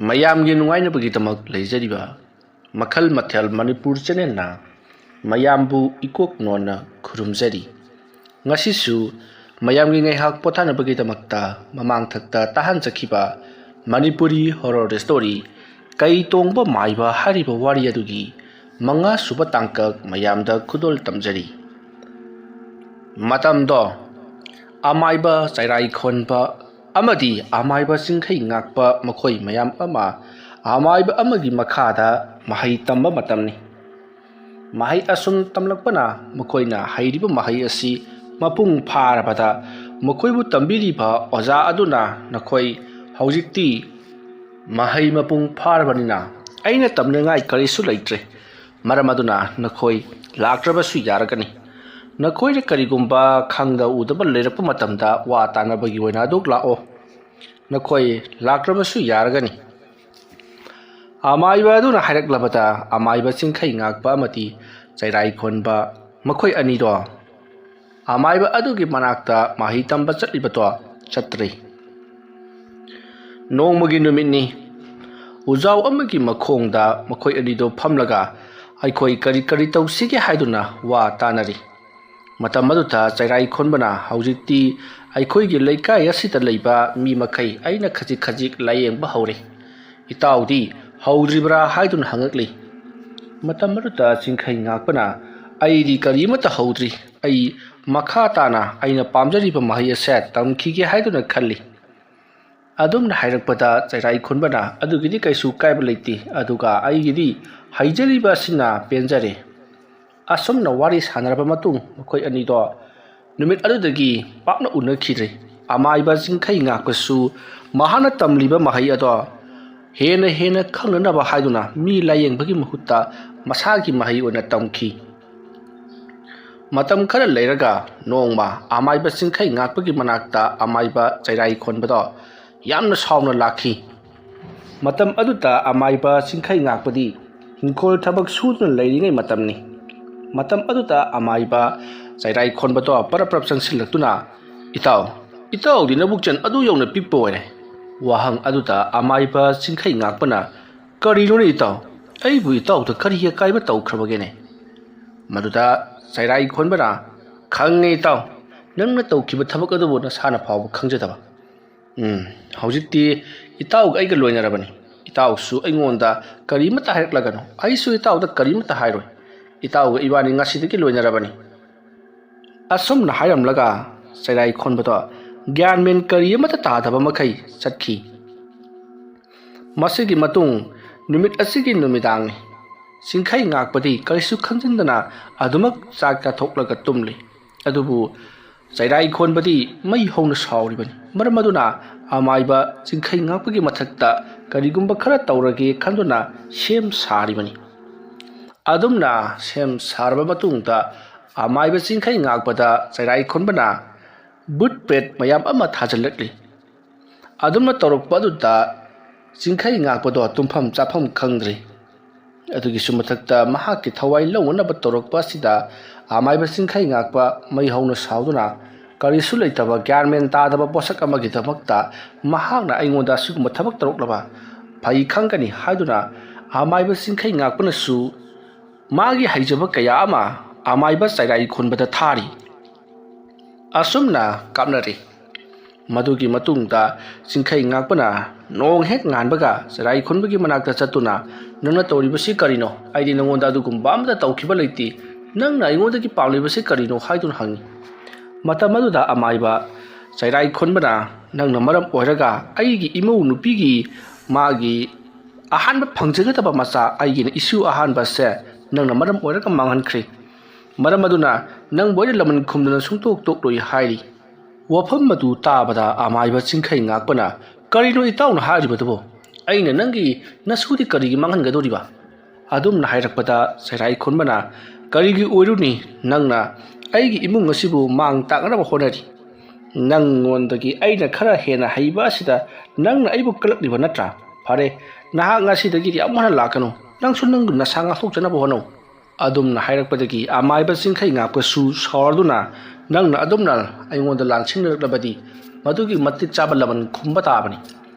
ꯃꯌꯥꯝꯒꯤ ꯅꯨꯡꯉꯥꯏꯅꯕꯒꯤꯗꯃꯛ ꯂꯩꯖꯔꯤꯕ ꯃꯈꯜ ꯃꯊꯦꯜ ꯃꯅꯤꯄꯨꯔ ꯆꯦꯅꯦꯜꯅ ꯃꯌꯥꯝꯕꯨ ꯏꯀꯣꯛ ꯅꯣꯟꯅ ꯈꯨꯔꯨꯝꯖꯔꯤ꯫ ꯉꯁꯤꯁꯨ ꯃꯌꯥꯝꯒꯤ ꯉꯥꯏꯍꯥꯛ ꯄꯣꯊꯥꯅꯕꯒꯤꯗꯃꯛꯇ ꯃꯃꯥꯡꯊꯛꯇ ꯇꯥꯍꯟꯖꯈꯤꯕ ꯃꯅꯤꯄꯨꯔꯤ ꯍꯣꯔꯔ ꯁ꯭ꯇꯣꯔꯤ ꯀꯩ ꯇꯣꯡꯕ ꯃꯥꯏꯕ ꯍꯥꯏꯔꯤꯕ ꯋꯥꯔꯤ ꯑꯗꯨꯒꯤ 5ꯁꯨꯕ ꯇꯥꯡꯀꯛ ꯃꯌꯥꯝꯗ ꯈꯨꯗꯣꯜ ꯇꯝꯖꯔꯤ꯫ ꯃꯇꯝꯗꯣ ꯑꯃꯥꯏꯕ ꯆꯩꯔꯥꯏꯈꯣꯟꯕ ꯑꯃꯗꯤ ꯑꯃꯥꯏꯕ ꯆꯤꯡꯈꯩ ꯉꯥꯛꯄ ꯃꯈꯣꯏ ꯃꯌꯥꯝ ꯑꯃ ꯑꯃꯥꯏꯕ ꯑꯃꯒꯤ ꯃꯈꯥꯗ ꯃꯍꯩ ꯇꯝꯕ ꯃꯇꯝꯅꯤ꯫ ꯃꯍꯩ ꯑꯁꯨꯝ ꯇꯝꯂꯛꯄꯅ ꯃꯈꯣꯏꯅ ꯍꯩꯔꯤꯕ ꯃꯍꯩ ꯑꯁꯤ ꯃꯄꯨꯡ ꯐꯥꯔꯕꯗ ꯃꯈꯣꯏꯕꯨ ꯇꯝꯕꯤꯔꯤꯕ ꯑꯣꯖꯥ ꯑꯗꯨꯅ "ꯅꯈꯣꯏ ꯍꯧꯖꯤꯛꯇꯤ ꯃꯍꯩ ꯃꯄꯨꯡ ꯐꯥꯔꯕꯅꯤꯅ ꯑꯩꯅ ꯇꯝꯅꯤꯡꯉꯥꯏ ꯀꯔꯤꯁꯨ ꯂꯩꯇ꯭ꯔꯦ, ꯃꯔꯝ ꯑꯗꯨꯅ ꯅꯈꯣꯏ ꯂꯥꯛꯇ꯭ꯔꯕꯁꯨ ꯌꯥꯔꯒꯅꯤ꯫ ꯅꯈꯣꯏꯅ ꯀꯔꯤꯒꯨꯝꯕ ꯈꯪꯗ ꯎꯗꯕ ꯂꯩꯔꯛꯄ ꯃꯇꯝꯗ ꯋꯥ ꯇꯥꯟꯅꯕꯒꯤ ꯑꯣꯏꯅ ꯑꯗꯨꯛ ꯂꯥꯛꯑꯣ, ꯅꯈꯣꯏ ꯂꯥꯛꯇ꯭ꯔꯕꯁꯨ ꯌꯥꯔꯒꯅꯤ"꯫ ꯑꯃꯥꯏꯕ ꯑꯗꯨꯅ ꯍꯥꯏꯔꯛꯂꯕꯗ ꯑꯃꯥꯏꯕ ꯆꯤꯡꯈꯩ ꯉꯥꯛꯄ ꯑꯃꯗꯤ ꯆꯩꯔꯥꯏꯈꯣꯟꯕ ꯃꯈꯣꯏ ꯑꯅꯤꯗꯣ ꯑꯃꯥꯏꯕ ꯑꯗꯨꯒꯤ ꯃꯅꯥꯛꯇ ꯃꯍꯩ ꯇꯝꯕ ꯆꯠꯂꯤꯕꯗꯣ ꯆꯠꯇ꯭ꯔꯦ꯫ ꯅꯣꯡꯃꯒꯤ ꯅꯨꯃꯤꯠꯅꯤ꯫ ꯎꯖꯥꯎ ꯑꯃꯒꯤ ꯃꯈꯣꯡꯗ ꯃꯈꯣꯏ ꯑꯅꯤꯗꯣ ꯐꯝꯂꯒ ꯑꯩꯈꯣꯏ ꯀꯔꯤ ꯇꯧꯁꯤꯒꯦ ꯍꯥꯏꯗꯨꯅ ꯋꯥ ꯇꯥꯟꯅꯔꯤ꯫ ꯃꯇꯝ ꯑꯗꯨꯗ ꯆꯩꯔꯥꯏꯈꯣꯟꯕꯅ "ꯍꯧꯖꯤꯛꯇꯤ ꯑꯩꯈꯣꯏꯒꯤ ꯂꯩꯀꯥꯏ ꯑꯁꯤꯗ ꯂꯩꯕ ꯃꯤ ꯃꯈꯩ ꯑꯩꯅ ꯈꯖꯤꯛ ꯂꯥꯌꯦꯡꯕ ꯍꯧꯔꯦ, ꯏꯇꯥꯎꯗꯤ ꯍꯧꯗ꯭ꯔꯤꯕ꯭ꯔꯥ ꯍꯥꯏꯗꯨꯅ ꯍꯪꯉꯛꯂꯤ꯫ ꯃꯇꯝ ꯑꯗꯨꯗ ꯆꯤꯡꯈꯩ ꯉꯥꯛꯄꯅ "ꯑꯩꯗꯤ ꯀꯔꯤꯃꯠꯇ ꯍꯧꯗ꯭ꯔꯤ, ꯑꯩ ꯃꯈꯥ ꯇꯥꯅ ꯑꯩꯅ ꯄꯥꯝꯖꯔꯤꯕ ꯃꯍꯩ ꯑꯁꯦ ꯇꯝꯈꯤꯒꯦ ꯍꯥꯏꯗꯨꯅ ꯈꯜꯂꯤ"꯫ ꯑꯗꯨꯝꯅ ꯍꯥꯏꯔꯛꯄꯗ ꯆꯩꯔꯥꯏꯈꯣꯟꯕꯅ "ꯑꯗꯨꯒꯤꯗꯤ ꯀꯩꯁꯨ ꯀꯥꯏꯕ ꯂꯩꯇꯦ, ꯑꯗꯨꯒ ꯑꯩꯒꯤꯗꯤ ꯍꯩꯖꯔꯤꯕ ꯑꯁꯤꯅ ꯄꯦꯟꯖꯔꯦ"꯫ ꯑꯁꯨꯝꯅ ꯋꯥꯔꯤ ꯁꯥꯅꯔꯕ ꯃꯇꯨꯡ ꯃꯈꯣꯏ ꯑꯅꯤꯗꯣ ꯅꯨꯃꯤꯠ ꯑꯗꯨꯗꯒꯤ ꯄꯥꯛꯅ ꯎꯅꯈꯤꯗ꯭ꯔꯦ꯫ ꯑꯃꯥꯏꯕ ꯆꯤꯡꯈꯩ ꯉꯥꯛꯄꯁꯨ ꯃꯍꯥꯛꯅ ꯇꯝꯂꯤꯕ ꯃꯍꯩ ꯑꯗꯣ ꯍꯦꯟꯅ ꯈꯪꯅꯅꯕ ꯍꯥꯏꯗꯨꯅ ꯃꯤ ꯂꯥꯌꯦꯡꯕꯒꯤ ꯃꯍꯨꯠꯇ ꯃꯁꯥꯒꯤ ꯃꯍꯩ ꯑꯣꯏꯅ ꯇꯝꯈꯤ꯫ ꯃꯇꯝ ꯈꯔ ꯂꯩꯔꯒ ꯅꯣꯡꯃ ꯑꯃꯥꯏꯕ ꯆꯤꯡꯈꯩ ꯉꯥꯛꯄꯒꯤ ꯃꯅꯥꯛꯇ ꯑꯃꯥꯏꯕ ꯆꯩꯔꯥꯏꯈꯣꯟꯕꯗꯣ ꯌꯥꯝꯅ ꯁꯥꯎꯅ ꯂꯥꯛꯈꯤ꯫ ꯃꯇꯝ ꯑꯗꯨꯗ ꯑꯃꯥꯏꯕ ꯆꯤꯡꯈꯩ ꯉꯥꯛꯄꯗꯤ ꯍꯤꯡꯈꯣꯜ ꯊꯕꯛ ꯁꯨꯗꯨꯅ ꯂꯩꯔꯤꯉꯩ ꯃꯇꯝꯅꯤ꯫ ꯃꯇꯝ ꯑꯗꯨꯗ ꯑꯃꯥꯏꯕ ꯆꯩꯔꯥꯏꯈꯣꯟꯕꯗꯣ ꯄꯔꯞ ꯆꯪꯁꯤꯜꯂꯛꯇꯨꯅ "ꯏꯇꯥꯎꯗꯤ ꯅꯕꯨꯛꯆꯦꯜ ꯑꯗꯨ ꯌꯧꯅ ꯄꯤꯛꯄ ꯑꯣꯏꯔꯦ"꯫ ꯋꯥꯍꯪ ꯑꯗꯨꯗ ꯑꯃꯥꯏꯕ ꯆꯤꯡꯈꯩ ꯉꯥꯛꯄꯅ "ꯀꯔꯤꯅꯣꯅꯦ ꯏꯇꯥꯎ, ꯑꯩꯕꯨ ꯏꯇꯥꯎꯗ ꯀꯔꯤ ꯑꯀꯥꯏꯕ ꯇꯧꯈ꯭ꯔꯕꯒꯦꯅꯦ"꯫ ꯃꯗꯨꯗ ꯆꯩꯔꯥꯏꯈꯣꯟꯕꯅ "ꯈꯪꯉꯦ ꯏꯇꯥꯎ, ꯅꯪꯅ ꯇꯧꯈꯤꯕ ꯊꯕꯛ ꯑꯗꯨꯕꯨ ꯅꯁꯥꯅ ꯐꯥꯎꯕ ꯈꯪꯖꯗꯕ꯫ ꯍꯧꯖꯤꯛꯇꯤ ꯏꯇꯥꯎꯒ ꯑꯩꯒ ꯂꯣꯏꯅꯔꯕꯅꯤ, ꯏꯇꯥꯎꯁꯨ ꯑꯩꯉꯣꯟꯗ ꯀꯔꯤꯃꯠꯇ ꯍꯥꯏꯔꯛꯂꯒꯅꯨ, ꯑꯩꯁꯨ ꯏꯇꯥꯎꯗ ꯀꯔꯤꯃꯠꯇ ꯍꯥꯏꯔꯣꯏ, ꯏꯇꯥꯎꯒ ꯏꯕꯥꯅꯤ ꯉꯁꯤꯗꯒꯤ ꯂꯣꯏꯅꯔꯕꯅꯤ"꯫ ꯑꯁꯨꯝꯅ ꯍꯥꯏꯔꯝꯂꯒ ꯆꯩꯔꯥꯏꯈꯣꯟꯕꯗꯣ ꯒ꯭ꯌꯥꯟ ꯃꯦꯟ ꯀꯔꯤ ꯑꯃꯠꯇ ꯇꯥꯗꯕ ꯃꯈꯩ ꯆꯠꯈꯤ꯫ ꯃꯁꯤꯒꯤ ꯃꯇꯨꯡ ꯅꯨꯃꯤꯠ ꯑꯁꯤꯒꯤ ꯅꯨꯃꯤꯗꯥꯡꯅꯤ꯫ ꯆꯤꯡꯈꯩ ꯉꯥꯛꯄꯗꯤ ꯀꯔꯤꯁꯨ ꯈꯪꯖꯤꯟꯗꯅ ꯑꯗꯨꯃꯛ ꯆꯥꯛ ꯆꯥꯊꯣꯛꯂꯒ ꯇꯨꯝꯂꯤ꯫ ꯑꯗꯨꯕꯨ ꯆꯩꯔꯥꯏꯈꯣꯟꯕꯗꯤ ꯃꯩ ꯍꯧꯅ ꯁꯥꯎꯔꯤꯕꯅꯤ, ꯃꯔꯝ ꯑꯗꯨꯅ ꯑꯃꯥꯏꯕ ꯆꯤꯡꯈꯩ ꯉꯥꯛꯄꯒꯤ ꯃꯊꯛꯇ ꯀꯔꯤꯒꯨꯝꯕ ꯈꯔ ꯇꯧꯔꯒꯦ ꯈꯟꯗꯨꯅ ꯁꯦꯝ ꯁꯥꯔꯤꯕꯅꯤ꯫ ꯑꯗꯨꯝꯅ ꯁꯦꯝ ꯁꯥꯔꯕ ꯃꯇꯨꯡꯗ ꯑꯃꯥꯏꯕ ꯆꯤꯡꯈꯩ ꯉꯥꯛꯄꯗ ꯆꯩꯔꯥꯏꯈꯣꯟꯕꯅ ꯕꯨꯠ ꯄ꯭ꯔꯦꯠ ꯃꯌꯥꯝ ꯑꯃ ꯊꯥꯖꯤꯜꯂꯛꯂꯤ꯫ ꯑꯗꯨꯝꯅ ꯇꯧꯔꯛꯄ ꯑꯗꯨꯗ ꯆꯤꯡꯈꯩ ꯉꯥꯛꯄꯗꯣ ꯇꯨꯝꯐꯝ ꯆꯥꯐꯝ ꯈꯪꯗ꯭ꯔꯦ꯫ ꯑꯗꯨꯒꯤꯁꯨ ꯃꯊꯛꯇ ꯃꯍꯥꯛꯀꯤ ꯊꯋꯥꯏ ꯂꯧꯅꯅꯕ ꯇꯧꯔꯛꯄ ꯑꯁꯤꯗ ꯑꯃꯥꯏꯕ ꯆꯤꯡꯈꯩ ꯉꯥꯛꯄ ꯃꯩ ꯍꯧꯅ ꯁꯥꯎꯗꯨꯅ "ꯀꯔꯤꯁꯨ ꯂꯩꯇꯕ ꯒ꯭ꯌꯥꯟ ꯃꯦꯟ ꯇꯥꯗꯕ ꯄꯣꯠꯁꯛ ꯑꯃꯒꯤꯗꯃꯛꯇ ꯃꯍꯥꯛꯅ ꯑꯩꯉꯣꯟꯗ ꯑꯁꯤꯒꯨꯝꯕ ꯊꯕꯛ ꯇꯧꯔꯛꯂꯕ ꯐꯩ ꯈꯪꯒꯅꯤ" ꯍꯥꯏꯗꯨꯅ ꯑꯃꯥꯏꯕ ꯆꯤꯡꯈꯩ ꯉꯥꯛꯄꯅꯁꯨ ꯃꯥꯒꯤ ꯍꯩꯖꯕ ꯀꯌꯥ ꯑꯃ ꯑꯃꯥꯏꯕ ꯆꯩꯔꯥꯏꯈꯣꯟꯕꯗ ꯊꯥꯔꯤ꯫ ꯑꯁꯨꯝꯅ ꯀꯥꯞꯅꯔꯦ꯫ ꯃꯗꯨꯒꯤ ꯃꯇꯨꯡꯗ ꯆꯤꯡꯈꯩ ꯉꯥꯛꯄꯅ ꯅꯣꯡ ꯍꯦꯛ ꯉꯥꯟꯕꯒ ꯆꯩꯔꯥꯏꯈꯣꯟꯕꯒꯤ ꯃꯅꯥꯛꯇ ꯆꯠꯇꯨꯅ "ꯅꯪꯅ ꯇꯧꯔꯤꯕꯁꯤ ꯀꯔꯤꯅꯣ? ꯑꯩꯗꯤ ꯅꯉꯣꯟꯗ ꯑꯗꯨꯒꯨꯝꯕ ꯑꯃꯠꯇ ꯇꯧꯈꯤꯕ ꯂꯩꯇꯦ, ꯅꯪꯅ ꯑꯩꯉꯣꯟꯗꯒꯤ ꯄꯥꯝꯂꯤꯕꯁꯤ ꯀꯔꯤꯅꯣ" ꯍꯥꯏꯗꯨꯅ ꯍꯪꯉꯤ꯫ ꯃꯇꯝ ꯑꯗꯨꯗ ꯑꯃꯥꯏꯕ ꯆꯩꯔꯥꯏꯈꯣꯟꯕꯅ "ꯅꯪꯅ ꯃꯔꯝ ꯑꯣꯏꯔꯒ ꯑꯩꯒꯤ ꯏꯃꯧ ꯅꯨꯄꯤꯒꯤ ꯃꯥꯒꯤ ꯑꯍꯥꯟꯕ ꯐꯪꯖꯒꯗꯕ ꯃꯆꯥ, ꯑꯩꯒꯤꯅ ꯏꯁꯨ ꯑꯍꯥꯟꯕꯁꯦ ꯅꯪꯅ ꯃꯔꯝ ꯑꯣꯏꯔꯒ ꯃꯥꯡꯍꯟꯈ꯭ꯔꯦ, ꯃꯔꯝ ꯑꯗꯨꯅ ꯅꯪꯕꯨ ꯑꯩꯅ ꯂꯃꯟ ꯈꯨꯝꯗꯅ ꯁꯨꯡꯇꯣꯛ ꯇꯣꯛꯂꯣꯏ" ꯍꯥꯏꯔꯤ꯫ ꯋꯥꯐꯝ ꯑꯗꯨ ꯇꯥꯕꯗ ꯑꯃꯥꯏꯕ ꯆꯤꯡꯈꯩ ꯉꯥꯛꯄꯅ "ꯀꯔꯤꯅꯣ ꯏꯇꯥꯎꯅ ꯍꯥꯏꯔꯤꯕꯗꯨꯕꯣ? ꯑꯩꯅ ꯅꯪꯒꯤ ꯅꯁꯨꯗꯤ ꯀꯔꯤꯒꯤ ꯃꯥꯡꯍꯟꯒꯗꯣꯔꯤꯕ"꯫ ꯑꯗꯨꯝꯅ ꯍꯥꯏꯔꯛꯄꯗ ꯆꯩꯔꯥꯏꯈꯣꯟꯕꯅ "ꯀꯔꯤꯒꯤ ꯑꯣꯏꯔꯨꯅꯤ, ꯅꯪꯅ ꯑꯩꯒꯤ ꯏꯃꯨꯡ ꯑꯁꯤꯕꯨ ꯃꯥꯡ ꯇꯥꯛꯅꯕ ꯍꯣꯠꯅꯔꯤ, ꯅꯪꯉꯣꯟꯗꯒꯤ ꯑꯩꯅ ꯈꯔ ꯍꯦꯟꯅ ꯍꯩꯕ ꯑꯁꯤꯗ ꯅꯪꯅ ꯑꯩꯕꯨ ꯀꯂꯛꯂꯤꯕ ꯅꯠꯇ꯭ꯔꯥ? ꯐꯔꯦ, ꯅꯍꯥꯛ ꯉꯁꯤꯗꯒꯤꯗꯤ ꯑꯃꯨꯛ ꯍꯟꯅ ꯂꯥꯛꯀꯅꯨ, ꯅꯪꯁꯨ ꯅꯪꯒꯤ ꯅꯁꯥ ꯉꯥꯛꯊꯣꯛꯆꯅꯕ ꯍꯣꯠꯅꯧ"꯫ ꯑꯗꯨꯝꯅ ꯍꯥꯏꯔꯛꯄꯗꯒꯤ ꯑꯃꯥꯏꯕ ꯆꯤꯡꯈꯩ ꯉꯥꯛꯄꯁꯨ ꯁꯥꯎꯔꯗꯨꯅ "ꯅꯪꯅ ꯑꯗꯨꯝꯅ ꯑꯩꯉꯣꯟꯗ ꯂꯥꯟꯁꯤꯟꯅꯔꯛꯂꯕꯗꯤ ꯃꯗꯨꯒꯤ ꯃꯇꯤꯛ ꯆꯥꯕ ꯂꯃꯟ ꯈꯨꯝꯕ ꯇꯥꯕꯅꯤ"꯫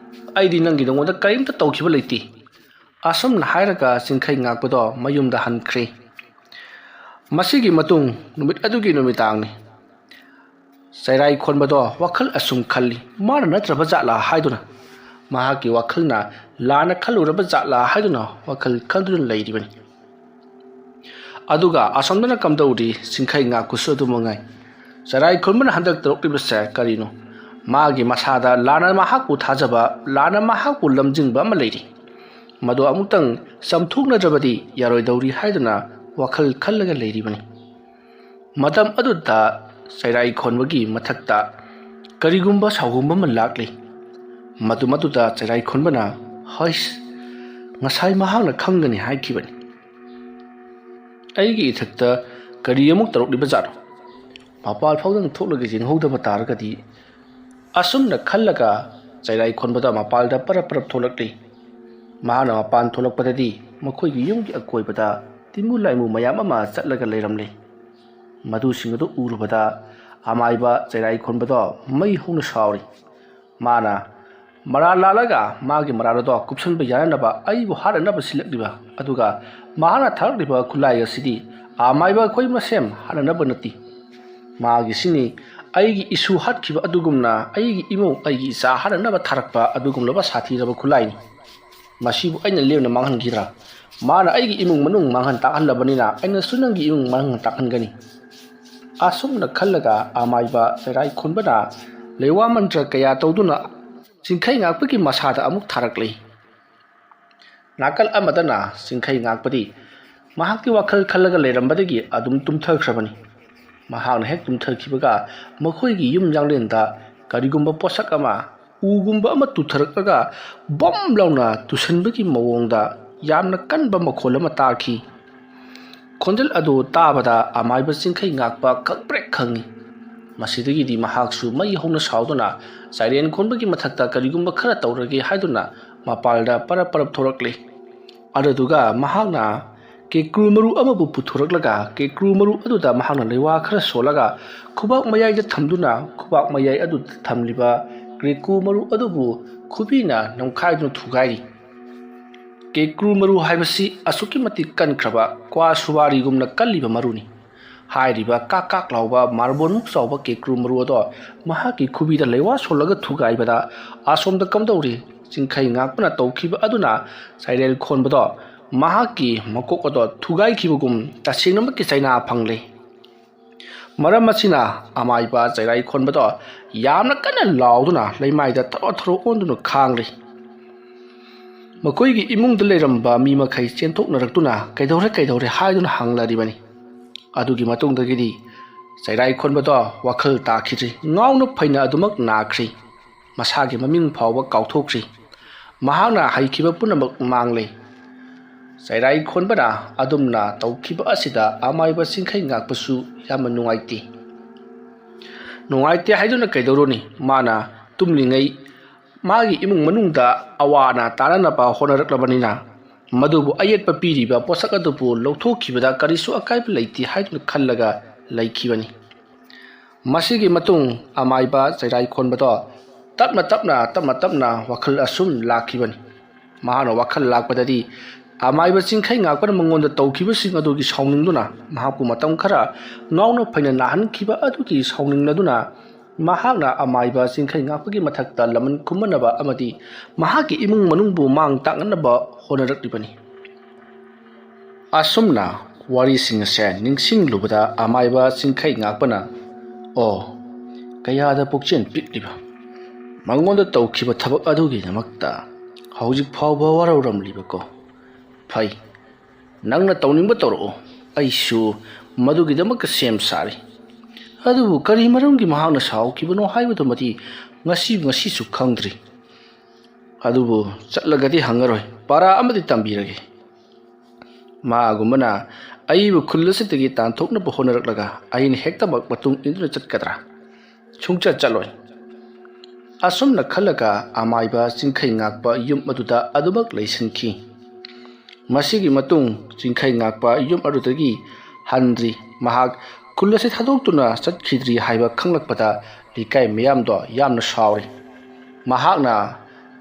ꯑꯩꯗꯤ ꯅꯪꯒꯤ ꯅꯉꯣꯟꯗ ꯀꯔꯤꯝꯇ ꯇꯧꯈꯤꯕ ꯂꯩꯇꯦ ꯑꯁꯨꯝꯅ ꯍꯥꯏꯔꯒ ꯆꯤꯡꯈꯩ ꯉꯥꯛꯄꯗꯣ ꯃꯌꯨꯝꯗ ꯍꯟꯈ꯭ꯔꯦ ꯃꯁꯤꯒꯤ ꯃꯇꯨꯡ ꯅꯨꯃꯤꯠ ꯑꯗꯨꯒꯤ ꯅꯨꯃꯤꯗꯥꯡꯅꯤ ꯆꯩꯔꯥꯏ ꯈꯣꯟꯕꯗꯣ ꯋꯥꯈꯜ ꯑꯁꯨꯝ ꯈꯜꯂꯤ ꯃꯥꯅ ꯅꯠꯇ꯭ꯔꯕ ꯖꯥꯠꯂꯥ ꯍꯥꯏꯗꯨꯅ ꯃꯍꯥꯛꯀꯤ ꯋꯥꯈꯜꯅ ꯂꯥꯟꯅ ꯈꯜꯂꯨꯔꯕ ꯖꯥꯠꯂꯥ ꯍꯥꯏꯗꯨꯅ ꯋꯥꯈꯜ ꯈꯟꯗꯨꯅ ꯂꯩꯔꯤꯕꯅꯤ ꯑꯗꯨꯒ ꯑꯁꯣꯝꯗꯅ ꯀꯝꯗꯧꯔꯤ ꯆꯤꯡꯈꯩ ꯉꯥꯛꯄꯁꯨ ꯑꯗꯨꯃꯉꯥꯏ ꯆꯩꯔꯥꯏ ꯈꯣꯟꯕꯅ ꯍꯟꯗꯛ ꯇꯧꯔꯛꯂꯤꯕꯁꯦ ꯀꯔꯤꯅꯣ ꯃꯥꯒꯤ ꯃꯁꯥꯗ ꯂꯥꯟꯅ ꯃꯍꯥꯛꯄꯨ ꯊꯥꯖꯕ ꯂꯥꯟꯅ ꯃꯍꯥꯛꯄꯨ ꯂꯝꯖꯤꯡꯕ ꯑꯃ ꯂꯩꯔꯤ ꯃꯗꯨ ꯑꯃꯨꯛꯇꯪ ꯆꯝꯊꯣꯛꯅꯗ꯭ꯔꯕꯗꯤ ꯌꯥꯔꯣꯏꯗꯧꯔꯤ ꯍꯥꯏꯗꯨꯅ ꯋꯥꯈꯜ ꯈꯜꯂꯒ ꯂꯩꯔꯤꯕꯅꯤ ꯃꯇꯝ ꯑꯗꯨꯗ ꯆꯩꯔꯥꯏ ꯈꯣꯟꯕꯒꯤ ꯃꯊꯛꯇ ꯀꯔꯤꯒꯨꯝꯕ ꯁꯥꯎꯒꯨꯝꯕ ꯑꯃ ꯂꯥꯛꯂꯤ ꯃꯗꯨꯗ ꯆꯩꯔꯥꯏ ꯈꯣꯟꯕꯅ ꯍꯩꯁ ꯉꯁꯥꯏ ꯃꯍꯥꯛꯅ ꯈꯪꯒꯅꯤ ꯍꯥꯏꯈꯤꯕꯅꯤ ꯑꯩꯒꯤ ꯏꯊꯛꯇ ꯀꯔꯤ ꯑꯃꯨꯛ ꯇꯧꯔꯛꯂꯤꯕ ꯖꯥꯠꯅꯣ ꯃꯄꯥꯜ ꯐꯥꯎꯗꯪ ꯊꯣꯛꯂꯒ ꯌꯦꯡꯍꯧꯗꯕ ꯇꯥꯔꯒꯗꯤ ꯑꯁꯨꯝꯅ ꯈꯜꯂꯒ ꯆꯩꯔꯥꯏ ꯈꯣꯟꯕꯗ ꯃꯄꯥꯜꯗ ꯄꯔꯞ ꯊꯣꯛꯂꯛꯂꯤ ꯃꯍꯥꯛꯅ ꯃꯄꯥꯟ ꯊꯣꯛꯂꯛꯄꯗꯗꯤ ꯃꯈꯣꯏꯒꯤ ꯌꯨꯝꯒꯤ ꯑꯀꯣꯏꯕꯗ ꯇꯤꯟꯃꯨ ꯂꯥꯏꯃꯨ ꯃꯌꯥꯝ ꯑꯃ ꯆꯠꯂꯒ ꯂꯩꯔꯝꯂꯤ ꯃꯗꯨꯁꯤꯡ ꯑꯗꯨ ꯎꯔꯨꯕꯗ ꯑꯃꯥꯏꯕ ꯆꯩꯔꯥꯏ ꯈꯣꯟꯕꯗꯣ ꯃꯩ ꯍꯧꯅ ꯁꯥꯎꯔꯤ ꯃꯥꯅ ꯃꯔꯥꯜ ꯂꯥꯜꯂꯒ ꯃꯥꯒꯤ ꯃꯔꯥꯜ ꯑꯗꯣ ꯀꯨꯞꯁꯟꯕ ꯌꯥꯅꯅꯕ ꯑꯩꯕꯨ ꯍꯥꯠꯅꯅꯕ ꯁꯤꯜꯂꯛꯂꯤꯕ ꯑꯗꯨꯒ ꯃꯍꯥꯛꯅ ꯊꯥꯔꯛꯂꯤꯕ ꯈꯨꯠꯂꯥꯏ ꯑꯁꯤꯗꯤ ꯑꯃꯥꯏꯕ ꯑꯩꯈꯣꯏ ꯃꯁꯦꯝ ꯍꯥꯠꯅꯅꯕ ꯅꯠꯇꯦ ꯃꯥꯒꯤꯁꯤꯅꯤ ꯑꯩꯒꯤ ꯏꯁꯨ ꯍꯥꯠꯈꯤꯕ ꯑꯗꯨꯒꯨꯝꯅ ꯑꯩꯒꯤ ꯏꯃꯨꯡ ꯑꯩꯒꯤ ꯏꯆꯥ ꯍꯥꯠꯅꯅꯕ ꯊꯥꯔꯛꯄ ꯑꯗꯨꯒꯨꯝꯂꯕ ꯁꯥꯊꯤꯔꯕ ꯈꯨꯠꯂꯥꯏꯅꯤ ꯃꯁꯤꯕꯨ ꯑꯩꯅ ꯂꯦꯝꯅ ꯃꯥꯡꯍꯟꯈꯤꯗ꯭ꯔꯥ ꯃꯥꯅ ꯑꯩꯒꯤ ꯏꯃꯨꯡ ꯃꯅꯨꯡ ꯃꯥꯡꯍꯟ ꯇꯥꯛꯍꯜꯂꯕꯅꯤ나 ꯑꯩꯅꯁꯨ ꯅꯪꯒꯤ ꯏꯃꯨꯡ ꯃꯥꯡꯍꯟ ꯇꯥꯛꯍꯟꯒꯅꯤ ꯑꯁꯨꯝꯅ ꯈꯜꯂꯒ ꯑꯃꯥꯏꯕ ꯆꯩꯔꯥꯏ ꯈꯣꯟꯕꯅ ꯂꯩꯋꯥ ꯃꯟꯇ꯭ꯔ ꯀꯌꯥ ꯇꯧꯗꯨꯅ ꯆꯤꯡꯈꯩ ꯉꯥꯛꯄꯒꯤ ꯃꯁꯥꯗ ꯑꯃꯨꯛ ꯊꯥꯔꯛꯂꯤ ꯅꯥꯀꯜ ꯑꯃꯗꯅ ꯆꯤꯡꯈꯩ ꯉꯥꯛꯄꯗꯤ ꯃꯍꯥꯛꯀꯤ ꯋꯥꯈꯜ ꯈꯜꯂꯒ ꯂꯩꯔꯝꯕꯗꯒꯤ ꯑꯗꯨꯝ ꯇꯨꯝꯊꯈ꯭ꯔꯕꯅꯤ ꯃꯍꯥꯛꯅ ꯍꯦꯛ ꯇꯨꯝꯊꯈꯤꯕꯒ ꯃꯈꯣꯏꯒꯤ ꯌꯨꯝ ꯌꯥꯡꯂꯦꯟꯗ ꯀꯔꯤꯒꯨꯝꯕ ꯄꯣꯠꯁꯛ ꯑꯃ ꯎꯒꯨꯝꯕ ꯑꯃ ꯇꯨꯊꯔꯛꯂꯒ ꯕꯝ ꯂꯥꯎꯅ ꯇꯨꯁꯟꯕꯒꯤ ꯃꯑꯣꯡꯗ ꯌꯥꯝꯅ ꯀꯟꯕ ꯃꯈꯣꯜ ꯑꯃ ꯇꯥꯈꯤ ꯈꯣꯟꯖꯦꯜ ꯑꯗꯨ ꯇꯥꯕꯗ ꯑꯃꯥꯏꯕ ꯆꯤꯡꯈꯩ ꯉꯥꯛꯄ ꯈꯪꯄ꯭ꯔꯦꯛ ꯈꯪꯉꯤ ꯃꯁꯤꯗꯒꯤꯗꯤ ꯃꯍꯥꯛꯁꯨ ꯃꯩ ꯍꯧꯅ ꯁꯥꯎꯗꯨꯅ ꯆꯥꯏꯔꯦꯟ ꯈꯣꯟꯕꯒꯤ ꯃꯊꯛꯇ ꯀꯔꯤꯒꯨꯝꯕ ꯈꯔ ꯇꯧꯔꯒꯦ ꯍꯥꯏꯗꯨꯅ ꯃꯄꯥꯜꯗ ꯄꯔꯞ ꯊꯣꯔꯛꯂꯤ ꯑꯗꯨꯗꯨꯒ ꯃꯍꯥꯛꯅ ꯀꯦꯀ꯭ꯔꯨ ꯃꯔꯨ ꯑꯃꯕꯨ ꯄꯨꯊꯣꯔꯛꯂꯒ ꯀꯦꯀ꯭ꯔꯨ ꯃꯔꯨ ꯑꯗꯨꯗ ꯃꯍꯥꯛꯅ ꯂꯩꯋꯥ ꯈꯔ ꯁꯣꯜꯂꯒ ꯈꯨꯕꯥꯛ ꯃꯌꯥꯏꯗ ꯊꯝꯗꯨꯅ ꯈꯨꯕꯥꯛ ꯃꯌꯥꯏ ꯑꯗꯨꯗ ꯊꯝꯂꯤꯕ ꯀꯦꯀ꯭ꯔꯨ ꯃꯔꯨ ꯑꯗꯨꯕꯨ ꯈꯨꯕꯤꯅ ꯅꯝꯈꯥꯏꯗꯨꯅ ꯊꯨꯒꯥꯏꯔꯤ ꯀꯦꯀ꯭ꯔꯨ ꯃꯔꯨ ꯍꯥꯏꯕꯁꯤ ꯑꯁꯨꯛꯀꯤ ꯃꯇꯤꯛ ꯀꯟꯈ꯭ꯔꯕ ꯀ꯭ꯋꯥ ꯁꯨꯋꯥꯔꯤꯒꯨꯝꯅ ꯀꯜꯂꯤꯕ ꯃꯔꯨꯅꯤ ꯍꯥꯏꯔꯤꯕ ꯀꯥꯛ ꯂꯥꯎꯕ ꯃꯥꯔꯕꯣꯟꯃꯨꯛ ꯆꯥꯎꯕ ꯀꯦꯀ꯭ꯔꯨ ꯃꯔꯨ ꯑꯗꯣ ꯃꯍꯥꯛꯀꯤ ꯈꯨꯕꯤꯗ ꯂꯩꯋꯥ ꯁꯣꯜꯂꯒ ꯊꯨꯒꯥꯏꯕꯗ ꯑꯁꯣꯝꯗ ꯀꯝꯗꯧꯔꯤ ꯆꯤꯡꯈꯩ ꯉꯥꯛꯄꯅ ꯇꯧꯈꯤꯕ ꯑꯗꯨꯅ ꯆꯩꯔꯦꯜ ꯈꯣꯟꯕꯗꯣ ꯃꯍꯥꯛꯀꯤ ꯃꯀꯣꯛ ꯑꯗꯣ ꯊꯨꯒꯥꯏꯈꯤꯕꯒꯨꯝ ꯇꯁꯦꯡꯅꯃꯛꯀꯤ ꯆꯩꯅꯥ ꯐꯪꯂꯤ ꯃꯔꯝ ꯑꯁꯤꯅ ꯑꯃꯥꯏꯕ ꯆꯩꯔꯥꯏ ꯈꯣꯟꯕꯗꯣ ꯌꯥꯝꯅ ꯀꯟꯅ ꯂꯥꯎꯗꯨꯅ ꯂꯩꯃꯥꯏꯗ ꯊꯔꯣ ꯑꯣꯟꯗꯨꯅ ꯈꯥꯡꯂꯤ ꯃꯈꯣꯏꯒꯤ ꯏꯃꯨꯡꯗ ꯂꯩꯔꯝꯕ ꯃꯤ ꯃꯈꯩ ꯆꯦꯟꯊꯣꯛꯅꯔꯛꯇꯨꯅ ꯀꯩꯗꯧꯔꯦ ꯍꯥꯏꯗꯨꯅ ꯍꯪꯂꯔꯤꯕꯅꯤ ꯑꯗꯨꯒꯤ ꯃꯇꯨꯡꯗꯒꯤꯗꯤ ꯆꯩꯔꯥꯏ ꯈꯣꯟꯕꯗꯣ ꯋꯥꯈꯜ ꯇꯥꯈꯤꯗ꯭ꯔꯤ ꯉꯥꯎꯅ ꯐꯩꯅ ꯑꯗꯨꯃꯛ ꯅꯥꯈ꯭ꯔꯤ ꯃꯁꯥꯒꯤ ꯃꯃꯤꯡ ꯐꯥꯎꯕ ꯀꯥꯎꯊꯣꯛꯈ꯭ꯔꯤ ꯃꯍꯥꯛꯅ ꯍꯩꯈꯤꯕ ꯄꯨꯝꯅꯃꯛ ꯃꯥꯡꯂꯦ ꯆꯩꯔꯥꯏ ꯈꯣꯟꯕꯅ ꯑꯗꯨꯝꯅ ꯇꯧꯈꯤꯕ ꯑꯁꯤꯗ ꯑꯃꯥꯏꯕ ꯆꯤꯡꯈꯩ ꯉꯥꯛꯄꯁꯨ ꯌꯥꯝꯅ ꯅꯨꯡꯉꯥꯏꯇꯦ ꯍꯥꯏꯗꯨꯅ ꯀꯩꯗꯧꯔꯨꯅꯤ ꯃꯥꯅ ꯇꯨꯝꯂꯤꯉꯩ ꯃꯥꯒꯤ ꯏꯃꯨꯡ ꯃꯅꯨꯡꯗ ꯑꯋꯥ ꯑꯅꯥ ꯇꯥꯅꯅꯕ ꯍꯣꯠꯅꯔꯛꯂꯕꯅꯤꯅ ꯃꯗꯨꯕꯨ ꯑꯌꯦꯠꯄ ꯄꯤꯔꯤꯕ ꯄꯣꯠꯁꯛ ꯑꯗꯨꯕꯨ ꯂꯧꯊꯣꯛꯈꯤꯕꯗ ꯀꯔꯤꯁꯨ ꯑꯀꯥꯏꯕ ꯂꯩꯇꯦ ꯍꯥꯏꯗꯨꯅ ꯈꯜꯂꯒ ꯂꯩꯈꯤꯕꯅꯤ ꯃꯁꯤꯒꯤ ꯃꯇꯨꯡ ꯑꯃꯥꯏꯕ ꯆꯩꯔꯥꯏ ꯈꯣꯟꯕꯗꯣ ꯇꯞꯅ ꯋꯥꯈꯜ ꯑꯁꯨꯝ ꯂꯥꯛꯈꯤꯕꯅꯤ ꯃꯍꯥꯛꯅ ꯋꯥꯈꯜ ꯂꯥꯛꯄꯗꯗꯤ ꯑꯃꯥꯏꯕ ꯆꯤꯡꯈꯩ ꯉꯥꯛꯄꯅ ꯃꯉꯣꯟꯗ ꯇꯧꯈꯤꯕꯁꯤꯡ ꯑꯗꯨꯒꯤ ꯁꯥꯎꯅꯤꯡꯗꯨꯅ ꯃꯍꯥꯛꯄꯨ ꯃꯇꯝ ꯈꯔ ꯉꯥꯎꯅ ꯐꯩꯅ ꯅꯥꯍꯟꯈꯤꯕ ꯑꯗꯨꯒꯤ ꯁꯥꯎꯅꯤꯡꯂꯗꯨꯅ ꯃꯍꯥꯛꯅ ꯑꯃꯥꯏꯕ ꯆꯤꯡꯈꯩ ꯉꯥꯛꯄꯒꯤ ꯃꯊꯛꯇ ꯂꯃꯟ ꯈꯨꯝꯃꯅꯕ ꯑꯃꯗꯤ ꯃꯍꯥꯛꯀꯤ ꯏꯃꯨꯡ ꯃꯅꯨꯡꯕꯨ ꯃꯥꯡ ꯇꯥꯛꯅꯅꯕ ꯍꯣꯠꯅꯔꯛꯂꯤꯕꯅꯤ ꯑꯁꯨꯝꯅ ꯋꯥꯔꯤꯁꯤꯡ ꯑꯁꯦ ꯅꯤꯡꯁꯤꯡꯂꯨꯕꯗ ꯑꯃꯥꯏꯕ ꯆꯤꯡꯈꯩ ꯉꯥꯛꯄꯅ ꯀꯌꯥꯗ ꯄꯨꯛꯆꯦꯜ ꯄꯤꯛꯂꯤꯕ ꯃꯉꯣꯟꯗ ꯇꯧꯈꯤꯕ ꯊꯕꯛ ꯑꯗꯨꯒꯤꯗꯃꯛꯇ ꯍꯧꯖꯤꯛ ꯐꯥꯎꯕ ꯋꯥꯔꯧꯔꯝꯂꯤꯕꯀꯣ ꯐꯩ ꯅꯪꯅ ꯇꯧꯅꯤꯡꯕ ꯇꯧꯔꯛꯑꯣ ꯑꯩꯁꯨ ꯃꯗꯨꯒꯤꯗꯃꯛꯇ ꯁꯦꯝ ꯁꯥꯔꯤ ꯑꯗꯨꯕꯨ ꯀꯔꯤ ꯃꯔꯝꯒꯤ ꯃꯍꯥꯛꯅ ꯁꯥꯎꯈꯤꯕꯅꯣ ꯍꯥꯏꯕꯗꯨꯃꯗꯤ ꯉꯁꯤꯁꯨ ꯈꯪꯗ꯭ꯔꯤ ꯑꯗꯨꯕꯨ ꯆꯠꯂꯒꯗꯤ ꯍꯪꯉꯔꯣꯏ ꯄꯥꯔꯥ ꯑꯃꯗꯤ ꯇꯝꯕꯤꯔꯒꯦ ꯃꯥꯒꯨꯝꯕꯅ ꯑꯩꯕꯨ ꯈꯨꯜ ꯑꯁꯤꯗꯒꯤ ꯇꯥꯟꯊꯣꯛꯅꯕ ꯍꯣꯠꯅꯔꯛꯂꯒ ꯑꯩꯅ ꯍꯦꯛꯇꯃꯛ ꯃꯇꯨꯡ ꯏꯟꯗꯨꯅ ꯆꯠꯀꯗ꯭ꯔꯥ ꯆꯠꯂꯣꯏ ꯑꯁꯨꯝꯅ ꯈꯜꯂꯒ ꯑꯃꯥꯏꯕ ꯆꯤꯡꯈꯩ ꯉꯥꯛꯄ ꯌꯨꯝ ꯑꯗꯨꯗ ꯑꯗꯨꯃꯛ ꯂꯩꯁꯤꯟꯈꯤ ꯃꯁꯤꯒꯤ ꯃꯇꯨꯡ ꯆꯤꯡꯈꯩ ꯉꯥꯛꯄ ꯌꯨꯝ ꯑꯗꯨꯗꯒꯤ ꯍꯟꯗ꯭ꯔꯤ ꯃꯍꯥꯛ ꯈꯨꯜ ꯑꯁꯤ ꯊꯥꯗꯣꯛꯇꯨꯅ ꯆꯠꯈꯤꯗ꯭ꯔꯤ ꯍꯥꯏꯕ ꯈꯪꯂꯛꯄꯗ ꯂꯩꯀꯥꯏ ꯃꯤꯌꯥꯝꯗꯣ ꯌꯥꯝꯅ ꯁꯥꯎꯔꯤ ꯃꯍꯥꯛꯅ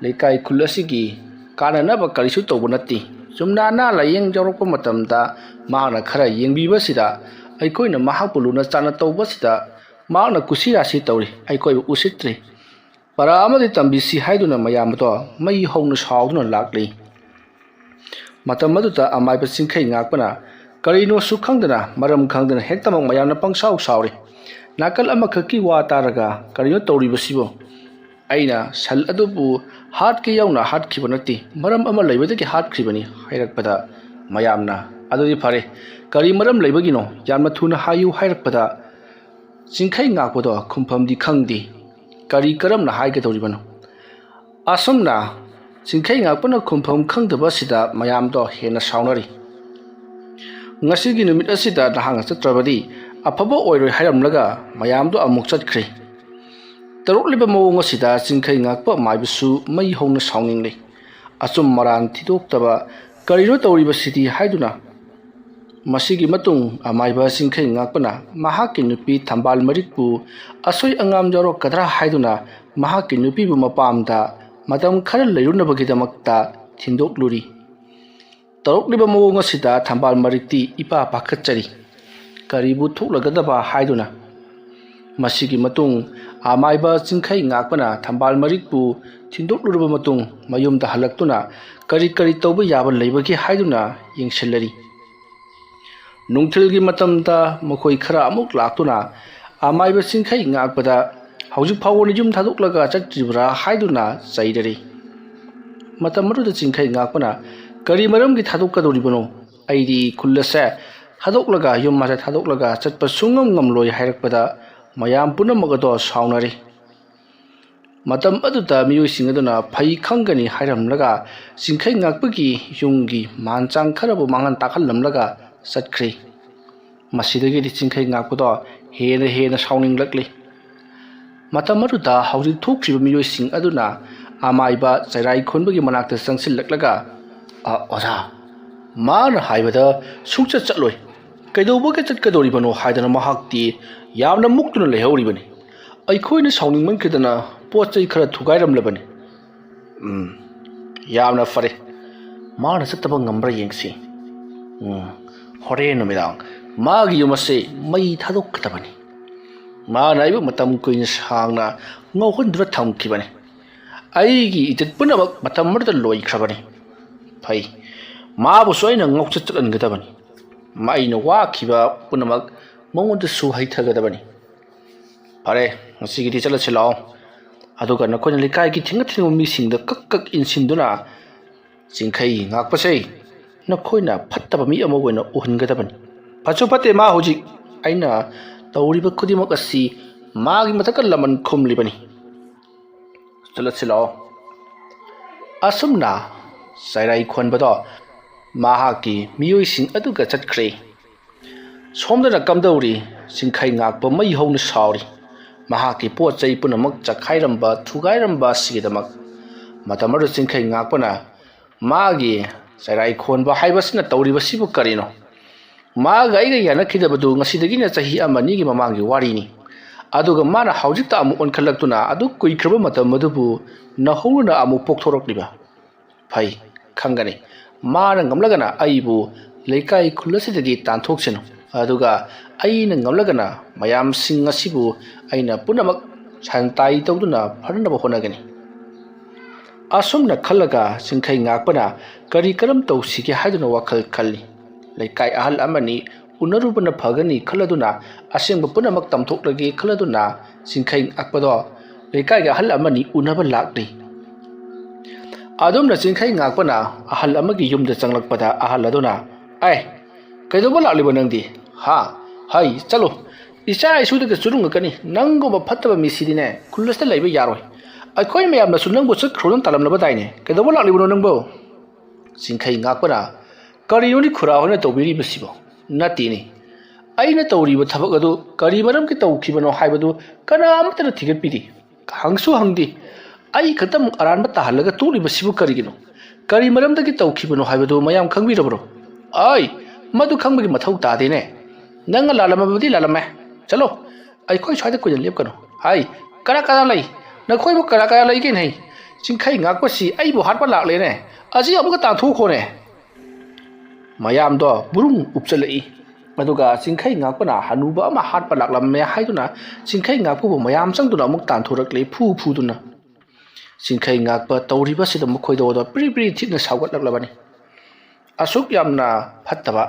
ꯂꯩꯀꯥꯏ ꯈꯨꯜ ꯑꯁꯤꯒꯤ ꯀꯥꯟꯅꯅꯕ ꯀꯔꯤꯁꯨ ꯇꯧꯕ ꯅꯠꯇꯦ ꯆꯨꯝꯅ ꯑꯅꯥ ꯂꯥꯏꯌꯦꯡ ꯌꯥꯎꯔꯛꯄ ꯃꯇꯝꯗ ꯃꯍꯥꯛꯅ ꯈꯔ ꯌꯦꯡꯕꯤꯕꯁꯤꯗ ꯑꯩꯈꯣꯏꯅ ꯃꯍꯥꯛꯄꯨ ꯂꯨꯅ ꯆꯥꯟꯅ ꯇꯧꯕꯁꯤꯗ ꯃꯍꯥꯛꯅ ꯀꯨꯁꯤꯔꯥꯁꯤ ꯇꯧꯔꯤ ꯑꯩꯈꯣꯏꯕꯨ ꯎꯁꯤꯠꯇ꯭ꯔꯤ ꯄꯔꯥ ꯑꯃꯗꯤ ꯇꯝꯕꯤꯁꯤ ꯍꯥꯏꯗꯨꯅ ꯃꯌꯥꯝ ꯑꯗꯣ ꯃꯩ ꯍꯧꯅ ꯁꯥꯎꯗꯨꯅ ꯂꯥꯛꯂꯤ ꯃꯇꯝ ꯑꯗꯨꯗ ꯑꯃꯥꯏꯕ ꯆꯤꯡꯈꯩ ꯉꯥꯛꯄꯅ ꯀꯔꯤꯅꯣꯁꯨ ꯈꯪꯗꯅ ꯃꯔꯝ ꯈꯪꯗꯅ ꯍꯦꯛꯇꯃꯛ ꯃꯌꯥꯝꯅ ꯄꯪꯁꯥꯎ ꯁꯥꯎꯔꯤ ꯅꯥꯀꯜ ꯑꯃꯈꯛꯀꯤ ꯋꯥ ꯇꯥꯔꯒ ꯀꯔꯤꯅꯣ ꯇꯧꯔꯤꯕꯁꯤꯕꯨ ꯑꯩꯅ ꯁꯜ ꯑꯗꯨꯕꯨ ꯍꯥꯠꯀꯦ ꯌꯥꯎꯅ ꯍꯥꯠꯈꯤꯕ ꯅꯠꯇꯦ ꯃꯔꯝ ꯑꯃ ꯂꯩꯕꯗꯒꯤ ꯍꯥꯠꯈ꯭ꯔꯤꯕꯅꯤ ꯍꯥꯏꯔꯛꯄꯗ ꯃꯌꯥꯝꯅ ꯑꯗꯨꯗꯤ ꯐꯔꯦ ꯀꯔꯤ ꯃꯔꯝ ꯂꯩꯕꯒꯤꯅꯣ ꯌꯥꯝꯅ ꯊꯨꯅ ꯍꯥꯏꯌꯨ ꯍꯥꯏꯔꯛꯄꯗ ꯆꯤꯡꯈꯩ ꯉꯥꯛꯄꯗꯣ ꯈꯨꯝꯐꯝꯗꯤ ꯈꯪꯗꯦ ꯀꯔꯤ ꯀꯔꯝꯅ ꯍꯥꯏꯒꯗꯧꯔꯤꯕꯅꯣ ꯑꯁꯨꯝꯅ ꯆꯤꯡꯈꯩ ꯉꯥꯛꯄꯅ ꯈꯨꯝꯐꯝ ꯈꯪꯗꯕꯁꯤꯗ ꯃꯌꯥꯝꯗꯣ ꯍꯦꯟꯅ ꯁꯥꯎꯅꯔꯤ ꯉꯁꯤꯒꯤ ꯅꯨꯃꯤꯠ ꯑꯁꯤꯗ ꯅꯍꯥꯛꯅ ꯆꯠꯇ꯭ꯔꯕꯗꯤ ꯑꯐꯕ ꯑꯣꯏꯔꯣꯏ ꯍꯥꯏꯔꯝꯂꯒ ꯃꯌꯥꯝꯗꯣ ꯑꯃꯨꯛ ꯆꯠꯈ꯭ꯔꯦ ꯇꯔꯨꯛꯂꯤꯕ ꯃꯑꯣꯡ ꯑꯁꯤꯗ ꯆꯤꯡꯈꯩ ꯉꯥꯛꯄ ꯑꯃꯥꯏꯕꯁꯨ ꯃꯩ ꯍꯧꯅ ꯁꯥꯎꯅꯤꯡꯂꯤ ꯑꯆꯨꯝ ꯃꯔꯥꯟ ꯊꯤꯗꯣꯛꯇꯕ ꯀꯔꯤꯅꯣ ꯇꯧꯔꯤꯕꯁꯤꯗꯤ ꯍꯥꯏꯗꯨꯅ ꯃꯁꯤꯒꯤ ꯃꯇꯨꯡ ꯑꯃꯥꯏꯕ ꯆꯤꯡꯈꯩ ꯉꯥꯛꯄꯅ ꯃꯍꯥꯛꯀꯤ ꯅꯨꯄꯤ ꯊꯝꯕꯥꯜ ꯃꯔꯤꯛꯄꯨ ꯑꯁꯣꯏ ꯑꯉꯥꯝ ꯌꯥꯎꯔꯛꯀꯗ꯭ꯔꯥ ꯍꯥꯏꯗꯨꯅ ꯃꯍꯥꯛꯀꯤ ꯅꯨꯄꯤꯕꯨ ꯃꯄꯥꯝꯗ ꯃꯇꯝ ꯈꯔ ꯂꯩꯔꯨꯅꯕꯒꯤꯗꯃꯛꯇ ꯊꯤꯟꯗꯣꯛꯂꯨꯔꯤ ꯇꯔꯨꯛꯂꯤꯕ ꯃꯑꯣꯡ ꯑꯁꯤꯗ ꯊꯝꯕꯥꯜ ꯃꯔꯤꯛꯇꯤ ꯏꯄꯥ ꯄꯥꯈꯠꯆꯔꯤ ꯀꯔꯤꯕꯨ ꯊꯣꯛꯂꯒꯗꯕ ꯍꯥꯏꯗꯨꯅ ꯃꯁꯤꯒꯤ ꯃꯇꯨꯡ ꯑꯃꯥꯏꯕ ꯆꯤꯡꯈꯩ ꯉꯥꯛꯄꯅ ꯊꯝꯕꯥꯜ ꯃꯔꯤꯛꯄꯨ ꯊꯤꯟꯗꯣꯛꯂꯨꯔꯕ ꯃꯇꯨꯡ ꯃꯌꯨꯝꯗ ꯍꯜꯂꯛꯇꯨꯅ ꯀꯔꯤ ꯀꯔꯤ ꯇꯧꯕ ꯌꯥꯕ ꯂꯩꯕꯒꯦ ꯍꯥꯏꯗꯨꯅ ꯌꯦꯡꯁꯤꯜꯂꯔꯤ ꯅꯨꯡꯊꯤꯜꯒꯤ ꯃꯇꯝꯗ ꯃꯈꯣꯏ ꯈꯔ ꯑꯃꯨꯛ ꯂꯥꯛꯇꯨꯅ ꯑꯃꯥꯏꯕ ꯆꯤꯡꯈꯩ ꯉꯥꯛꯄꯗ ꯍꯧꯖꯤꯛ ꯐꯥꯎꯕ ꯌꯨꯝ ꯊꯥꯗꯣꯛꯂꯒ ꯆꯠꯇ꯭ꯔꯤꯕ꯭ꯔꯥ ꯍꯥꯏꯗꯨꯅ ꯆꯩꯔꯔꯤ ꯃꯇꯝ ꯑꯗꯨꯗ ꯆꯤꯡꯈꯩ ꯉꯥꯛꯄꯅ ꯀꯔꯤ ꯃꯔꯝꯒꯤ ꯊꯥꯗꯣꯛꯀꯗꯧꯔꯤꯕꯅꯣ ꯑꯩꯗꯤ ꯈꯨꯜ ꯑꯁꯦ ꯊꯥꯗꯣꯛꯂꯒ ꯌꯨꯝ ꯑꯁꯦ ꯊꯥꯗꯣꯛꯂꯒ ꯆꯠꯄ ꯁꯨꯡꯉꯝ ꯉꯝꯂꯣꯏ ꯍꯥꯏꯔꯛꯄꯗ ꯃꯌꯥꯝ ꯄꯨꯝꯅꯃꯛ ꯑꯗꯣ ꯁꯥꯎꯅꯔꯤ ꯃꯇꯝ ꯑꯗꯨꯗ ꯃꯤꯑꯣꯏꯁꯤꯡ ꯑꯗꯨꯅ ꯐꯩ ꯈꯪꯒꯅꯤ ꯍꯥꯏꯔꯝꯂꯒ ꯆꯤꯡꯈꯩ ꯉꯥꯛꯄꯒꯤ ꯌꯨꯝꯒꯤ ꯃꯥꯟꯆꯥꯡ ꯈꯔꯕꯨ ꯃꯥꯡꯍꯟ ꯇꯥꯛꯍꯜꯂꯝꯂꯒ ꯆꯠꯈ꯭ꯔꯤ ꯃꯁꯤꯗꯒꯤꯗꯤ ꯆꯤꯡꯈꯩ ꯉꯥꯛꯄꯗꯣ ꯍꯦꯟꯅ ꯁꯥꯎꯅꯤꯡꯂꯛꯂꯤ ꯃꯇꯝ ꯑꯗꯨꯗ ꯍꯧꯖꯤꯛ ꯊꯣꯛꯈ꯭ꯔꯤꯕ ꯃꯤꯑꯣꯏꯁꯤꯡ ꯑꯗꯨꯅ ꯑꯃꯥꯏꯕ ꯆꯩꯔꯥꯏ ꯈꯣꯟꯕꯒꯤ ꯃꯅꯥꯛꯇ ꯆꯪꯁꯤꯜꯂꯛꯂꯒ ꯑꯣꯖꯥ ꯃꯥꯅ ꯍꯥꯏꯕꯗ ꯁꯨꯡꯆꯠ ꯆꯠꯂꯣꯏ ꯀꯩꯗꯧꯕꯒꯤ ꯆꯠꯀꯗꯧꯔꯤꯕꯅꯣ ꯍꯥꯏꯗꯅ ꯃꯍꯥꯛꯇꯤ ꯌꯥꯝꯅ ꯃꯨꯛꯇꯨꯅ ꯂꯩꯍꯧꯔꯤꯕꯅꯤ ꯑꯩꯈꯣꯏꯅ ꯁꯥꯎꯅꯤꯡꯃꯟꯈꯤꯗꯅ ꯄꯣꯠ ꯆꯩ ꯈꯔ ꯊꯨꯒꯥꯏꯔꯝꯂꯕꯅꯤ ꯌꯥꯝꯅ ꯐꯔꯦ ꯃꯥꯅ ꯆꯠꯇꯕ ꯉꯝꯕ꯭ꯔꯥ ꯌꯦꯡꯁꯤ ꯍꯣꯔꯦꯟ ꯅꯨꯃꯤꯗꯥꯡ ꯃꯥꯒꯤ ꯌꯨꯝ ꯑꯁꯦ ꯃꯩ ꯊꯥꯗꯣꯛꯀꯗꯕꯅꯤ ꯃꯥꯅ ꯑꯩꯕꯨ ꯃꯇꯝ ꯀꯨꯏꯅ ꯁꯥꯡꯅ ꯉꯥꯎꯍꯟꯗꯨꯅ ꯊꯝꯈꯤꯕꯅꯤ ꯑꯩꯒꯤ ꯏꯖꯠ ꯄꯨꯝꯅꯃꯛ ꯃꯇꯝ ꯑꯗꯨꯗ ꯂꯣꯏꯈ꯭ꯔꯕꯅꯤ ꯐꯩ ꯃꯥꯕꯨꯁꯨ ꯑꯩꯅ ꯉꯥꯎꯆꯠ ꯆꯠꯍꯟꯒꯗꯕꯅꯤ ꯑꯩꯅ ꯋꯥꯈꯤꯕ ꯄꯨꯝꯅꯃꯛ ꯃꯉꯣꯟꯗꯁꯨ ꯍꯩꯊꯒꯗꯕꯅꯤ ꯐꯔꯦ ꯉꯁꯤꯒꯤꯗꯤ ꯆꯠꯂꯁꯤ ꯂꯥꯛꯑꯣ ꯑꯗꯨꯒ ꯅꯈꯣꯏꯅ ꯂꯩꯀꯥꯏꯒꯤ ꯊꯤꯡꯉ ꯃꯤꯁꯤꯡꯗ ꯀꯛ ꯏꯟꯁꯤꯟꯗꯨꯅ ꯆꯤꯡꯈꯩ ꯉꯥꯛꯄꯁꯦ ꯅꯈꯣꯏꯅ ꯐꯠꯇꯕ ꯃꯤ ꯑꯃ ꯑꯣꯏꯅ ꯎꯍꯟꯒꯗꯕꯅꯤ ꯐꯠꯁꯨ ꯐꯠꯇꯦ ꯃꯥ ꯍꯧꯖꯤꯛ ꯑꯩꯅ ꯇꯧꯔꯤꯕ ꯈꯨꯗꯤꯡꯃꯛ ꯑꯁꯤ ꯃꯥꯒꯤ ꯃꯊꯛꯇ ꯂꯃꯟ ꯈꯨꯝꯂꯤꯕꯅꯤ ꯆꯠꯂꯁꯤ ꯂꯥꯛꯑꯣ ꯑꯁꯨꯝꯅ ꯆꯩꯔꯥꯏ ꯈꯣꯟꯕꯗꯣ ꯃꯍꯥꯛꯀꯤ ꯃꯤꯑꯣꯏꯁꯤꯡ ꯑꯗꯨꯒ ꯆꯠꯈ꯭ꯔꯦ ꯁꯣꯝꯗꯅ ꯀꯝꯗꯧꯔꯤ ꯆꯤꯡꯈꯩ ꯉꯥꯛꯄ ꯃꯩ ꯍꯧꯅ ꯁꯥꯎꯔꯤ ꯃꯍꯥꯛꯀꯤ ꯄꯣꯠ ꯆꯩ ꯄꯨꯝꯅꯃꯛ ꯆꯈꯥꯏꯔꯝꯕ ꯊꯨꯒꯥꯏꯔꯝꯕ ꯑꯁꯤꯒꯤꯗꯃꯛ ꯃꯇꯝ ꯑꯗꯨ ꯆꯤꯡꯈꯩ ꯉꯥꯛꯄꯅ ꯃꯥꯒꯤ ꯆꯩꯔꯥꯏ ꯈꯣꯟꯕ ꯍꯥꯏꯕꯁꯤꯅ ꯇꯧꯔꯤꯕꯁꯤꯕꯨ ꯀꯔꯤꯅꯣ ꯃꯥꯒ ꯑꯩꯒ ꯌꯥꯅꯈꯤꯗꯕꯗꯨ ꯉꯁꯤꯗꯒꯤꯅ ꯆꯍꯤ ꯑꯃ ꯑꯅꯤꯒꯤ ꯃꯃꯥꯡꯒꯤ ꯋꯥꯔꯤꯅꯤ ꯑꯗꯨꯒ ꯃꯥꯅ ꯍꯧꯖꯤꯛꯇ ꯑꯃꯨꯛ ꯑꯣꯟꯈꯠꯂꯛꯇꯨꯅ ꯑꯗꯨ ꯀꯨꯏꯈ꯭ꯔꯕ ꯃꯇꯝ ꯑꯗꯨꯕు ꯅꯧꯍꯧꯅꯅ ꯑꯃꯨꯛ ꯄꯣꯛꯊꯣꯔꯛꯂꯤꯕ ꯐꯩ ꯈꯪꯒꯅꯤ ꯃꯥꯅ ꯉꯝꯂꯒꯅ ꯑꯩꯕꯨ ꯂꯩꯀꯥꯏ ꯈꯨꯜ ꯑꯁꯤꯗꯒꯤ ꯇꯥꯟꯊꯣꯛꯁꯅꯨ ꯑꯗꯨꯒ ꯑꯩꯅ ꯉꯝꯂꯒꯅ ꯃꯌꯥꯝꯁꯤꯡ ꯑꯁꯤꯕꯨ ꯑꯩꯅ ꯄꯨꯝꯅꯃꯛ ꯁꯥꯟꯇꯥꯏ ꯇꯧꯗꯨꯅ ꯐꯅꯕ ꯍꯣꯠꯅꯒꯅꯤ ꯑꯁꯨꯝꯅ ꯈꯜꯂꯒ ꯆꯤꯡꯈꯩ ꯉꯥꯛꯄꯅ ꯀꯔꯤ ꯀꯔꯝ ꯇꯧꯁꯤꯒꯦ ꯍꯥꯏꯗꯨꯅ ꯋꯥꯈꯜ ꯈꯜꯂꯤ ꯂꯩꯀꯥꯏ ꯑꯍꯜ ꯑꯃꯅꯤ ꯎꯅꯔꯨꯕꯅ ꯐꯒꯅꯤ ꯈꯜꯂꯗꯨꯅ ꯑꯁꯦꯡꯕ ꯄꯨꯝꯅꯃꯛ ꯇꯝꯊꯣꯛꯂꯒꯦ ꯈꯜꯂꯗꯨꯅ ꯆꯤꯡꯈꯩ ꯉꯥꯛꯄꯗꯣ ꯂꯩꯀꯥꯏꯒꯤ ꯑꯍꯜ ꯑꯃꯅꯤ ꯎꯅꯕ ꯂꯥꯛꯂꯤ ꯑꯗꯨꯝꯅ ꯆꯤꯡꯈꯩ ꯉꯥꯛꯄꯅ ꯑꯍꯜ ꯑꯃꯒꯤ ꯌꯨꯝꯗ ꯆꯪꯂꯛꯄꯗ ꯑꯍꯜ ꯑꯗꯨꯅ ꯀꯩꯗꯧꯕ ꯂꯥꯛꯂꯤꯕ ꯅꯪꯗꯤ ꯍꯩ ꯆꯠꯂꯣ ꯏꯆꯥ ꯏꯁꯨꯗꯒ ꯆꯨꯔꯨꯡꯉꯛꯀꯅꯤ ꯅꯪꯒꯨꯝꯕ ꯐꯠꯇꯕ ꯃꯤꯁꯤꯗꯤꯅꯦ ꯈꯨꯜ ꯑꯁꯤꯗ ꯂꯩꯕ ꯌꯥꯔꯣꯏ ꯑꯩꯈꯣꯏ ꯃꯌꯥꯝꯅꯁꯨ ꯅꯪꯕꯨ ꯆꯠꯈ꯭ꯔꯣꯅ ꯇꯥꯂꯝꯂꯕꯗꯥꯏꯅꯦ ꯀꯩꯗꯧꯕ ꯂꯥꯛꯂꯤꯕꯅꯣ ꯅꯪꯕꯨ ꯆꯤꯡꯈꯩ ꯉꯥꯛꯄꯅ ꯀꯔꯤꯅꯣꯅꯤ ꯈꯨꯔꯥ ꯍꯣꯏꯅ ꯇꯧꯕꯤꯔꯤꯕꯁꯤꯕꯣ ꯅꯠꯇꯦꯅꯦ ꯑꯩꯅ ꯇꯧꯔꯤꯕ ꯊꯕꯛ ꯑꯗꯨ ꯀꯔꯤ ꯃꯔꯝꯒꯤ ꯇꯧꯈꯤꯕꯅꯣ ꯍꯥꯏꯕꯗꯨ ꯀꯅꯥꯃꯠꯇꯅ ꯊꯤꯒꯠꯄꯤꯗꯦ ꯍꯪꯁꯨ ꯍꯪꯗꯦ ꯑꯩ ꯈꯛꯇꯃꯛ ꯑꯔꯥꯟꯕ ꯇꯥꯍꯜꯂꯒ ꯇꯣꯛꯂꯤꯕꯁꯤꯕꯨ ꯀꯔꯤꯒꯤꯅꯣ ꯀꯔꯤ ꯃꯔꯝꯗꯒꯤ ꯇꯧꯈꯤꯕꯅꯣ ꯍꯥꯏꯕꯗꯨ ꯃꯌꯥꯝ ꯈꯪꯕꯤꯔꯕ꯭ꯔꯣ ꯃꯗꯨ ꯈꯪꯕꯒꯤ ꯃꯊꯧ ꯇꯥꯗꯦꯅꯦ ꯅꯪꯅ ꯂꯥꯜꯂꯝꯃꯕꯗꯤ ꯂꯥꯜꯂꯝꯃꯦ ꯆꯠꯂꯣ ꯑꯩꯈꯣꯏ ꯁ꯭ꯋꯥꯏꯗ ꯀꯨꯏꯅ ꯂꯦꯞꯀꯅꯨ ꯀꯅꯥ ꯂꯩ ꯅꯈꯣꯏꯕꯨ ꯀꯅꯥ ꯂꯩꯒꯦꯅꯦ ꯆꯤꯡꯈꯩ ꯉꯥꯛꯄꯁꯤ ꯑꯩꯕꯨ ꯍꯥꯠꯄ ꯂꯥꯛꯂꯦꯅꯦ ꯑꯁꯤ ꯑꯃꯨꯛꯀ ꯇꯥꯟꯊꯣꯛꯈꯣꯅꯦ ꯃꯌꯥꯝꯗꯣ ꯕꯨꯔꯨꯝ ꯎꯞꯆꯜꯂꯛꯏ ꯑꯗꯨꯒ ꯆꯤꯡꯈꯩ ꯉꯥꯛꯄꯅ ꯍꯅꯨꯕ ꯑꯃ ꯍꯥꯠꯄ ꯂꯥꯛꯂꯝꯃꯦ ꯍꯥꯏꯗꯨꯅ ꯆꯤꯡꯈꯩ ꯉꯥꯛꯄꯕꯨ ꯃꯌꯥꯝ ꯆꯪꯗꯨꯅ ꯑꯃꯨꯛ ꯇꯥꯟꯊꯣꯔꯛꯂꯤ ꯐꯨꯗꯨꯅ ꯆꯤꯡꯈꯩ ꯉꯥꯛꯄ ꯇꯧꯔꯤꯕꯁꯤꯗ ꯃꯈꯣꯏꯗꯣ ꯄ꯭ꯔꯤ ꯊꯤꯠꯅ ꯁꯥꯎꯒꯠꯂꯛꯂꯕꯅꯤ ꯑꯁꯨꯛ ꯌꯥꯝꯅ ꯐꯠꯇꯕ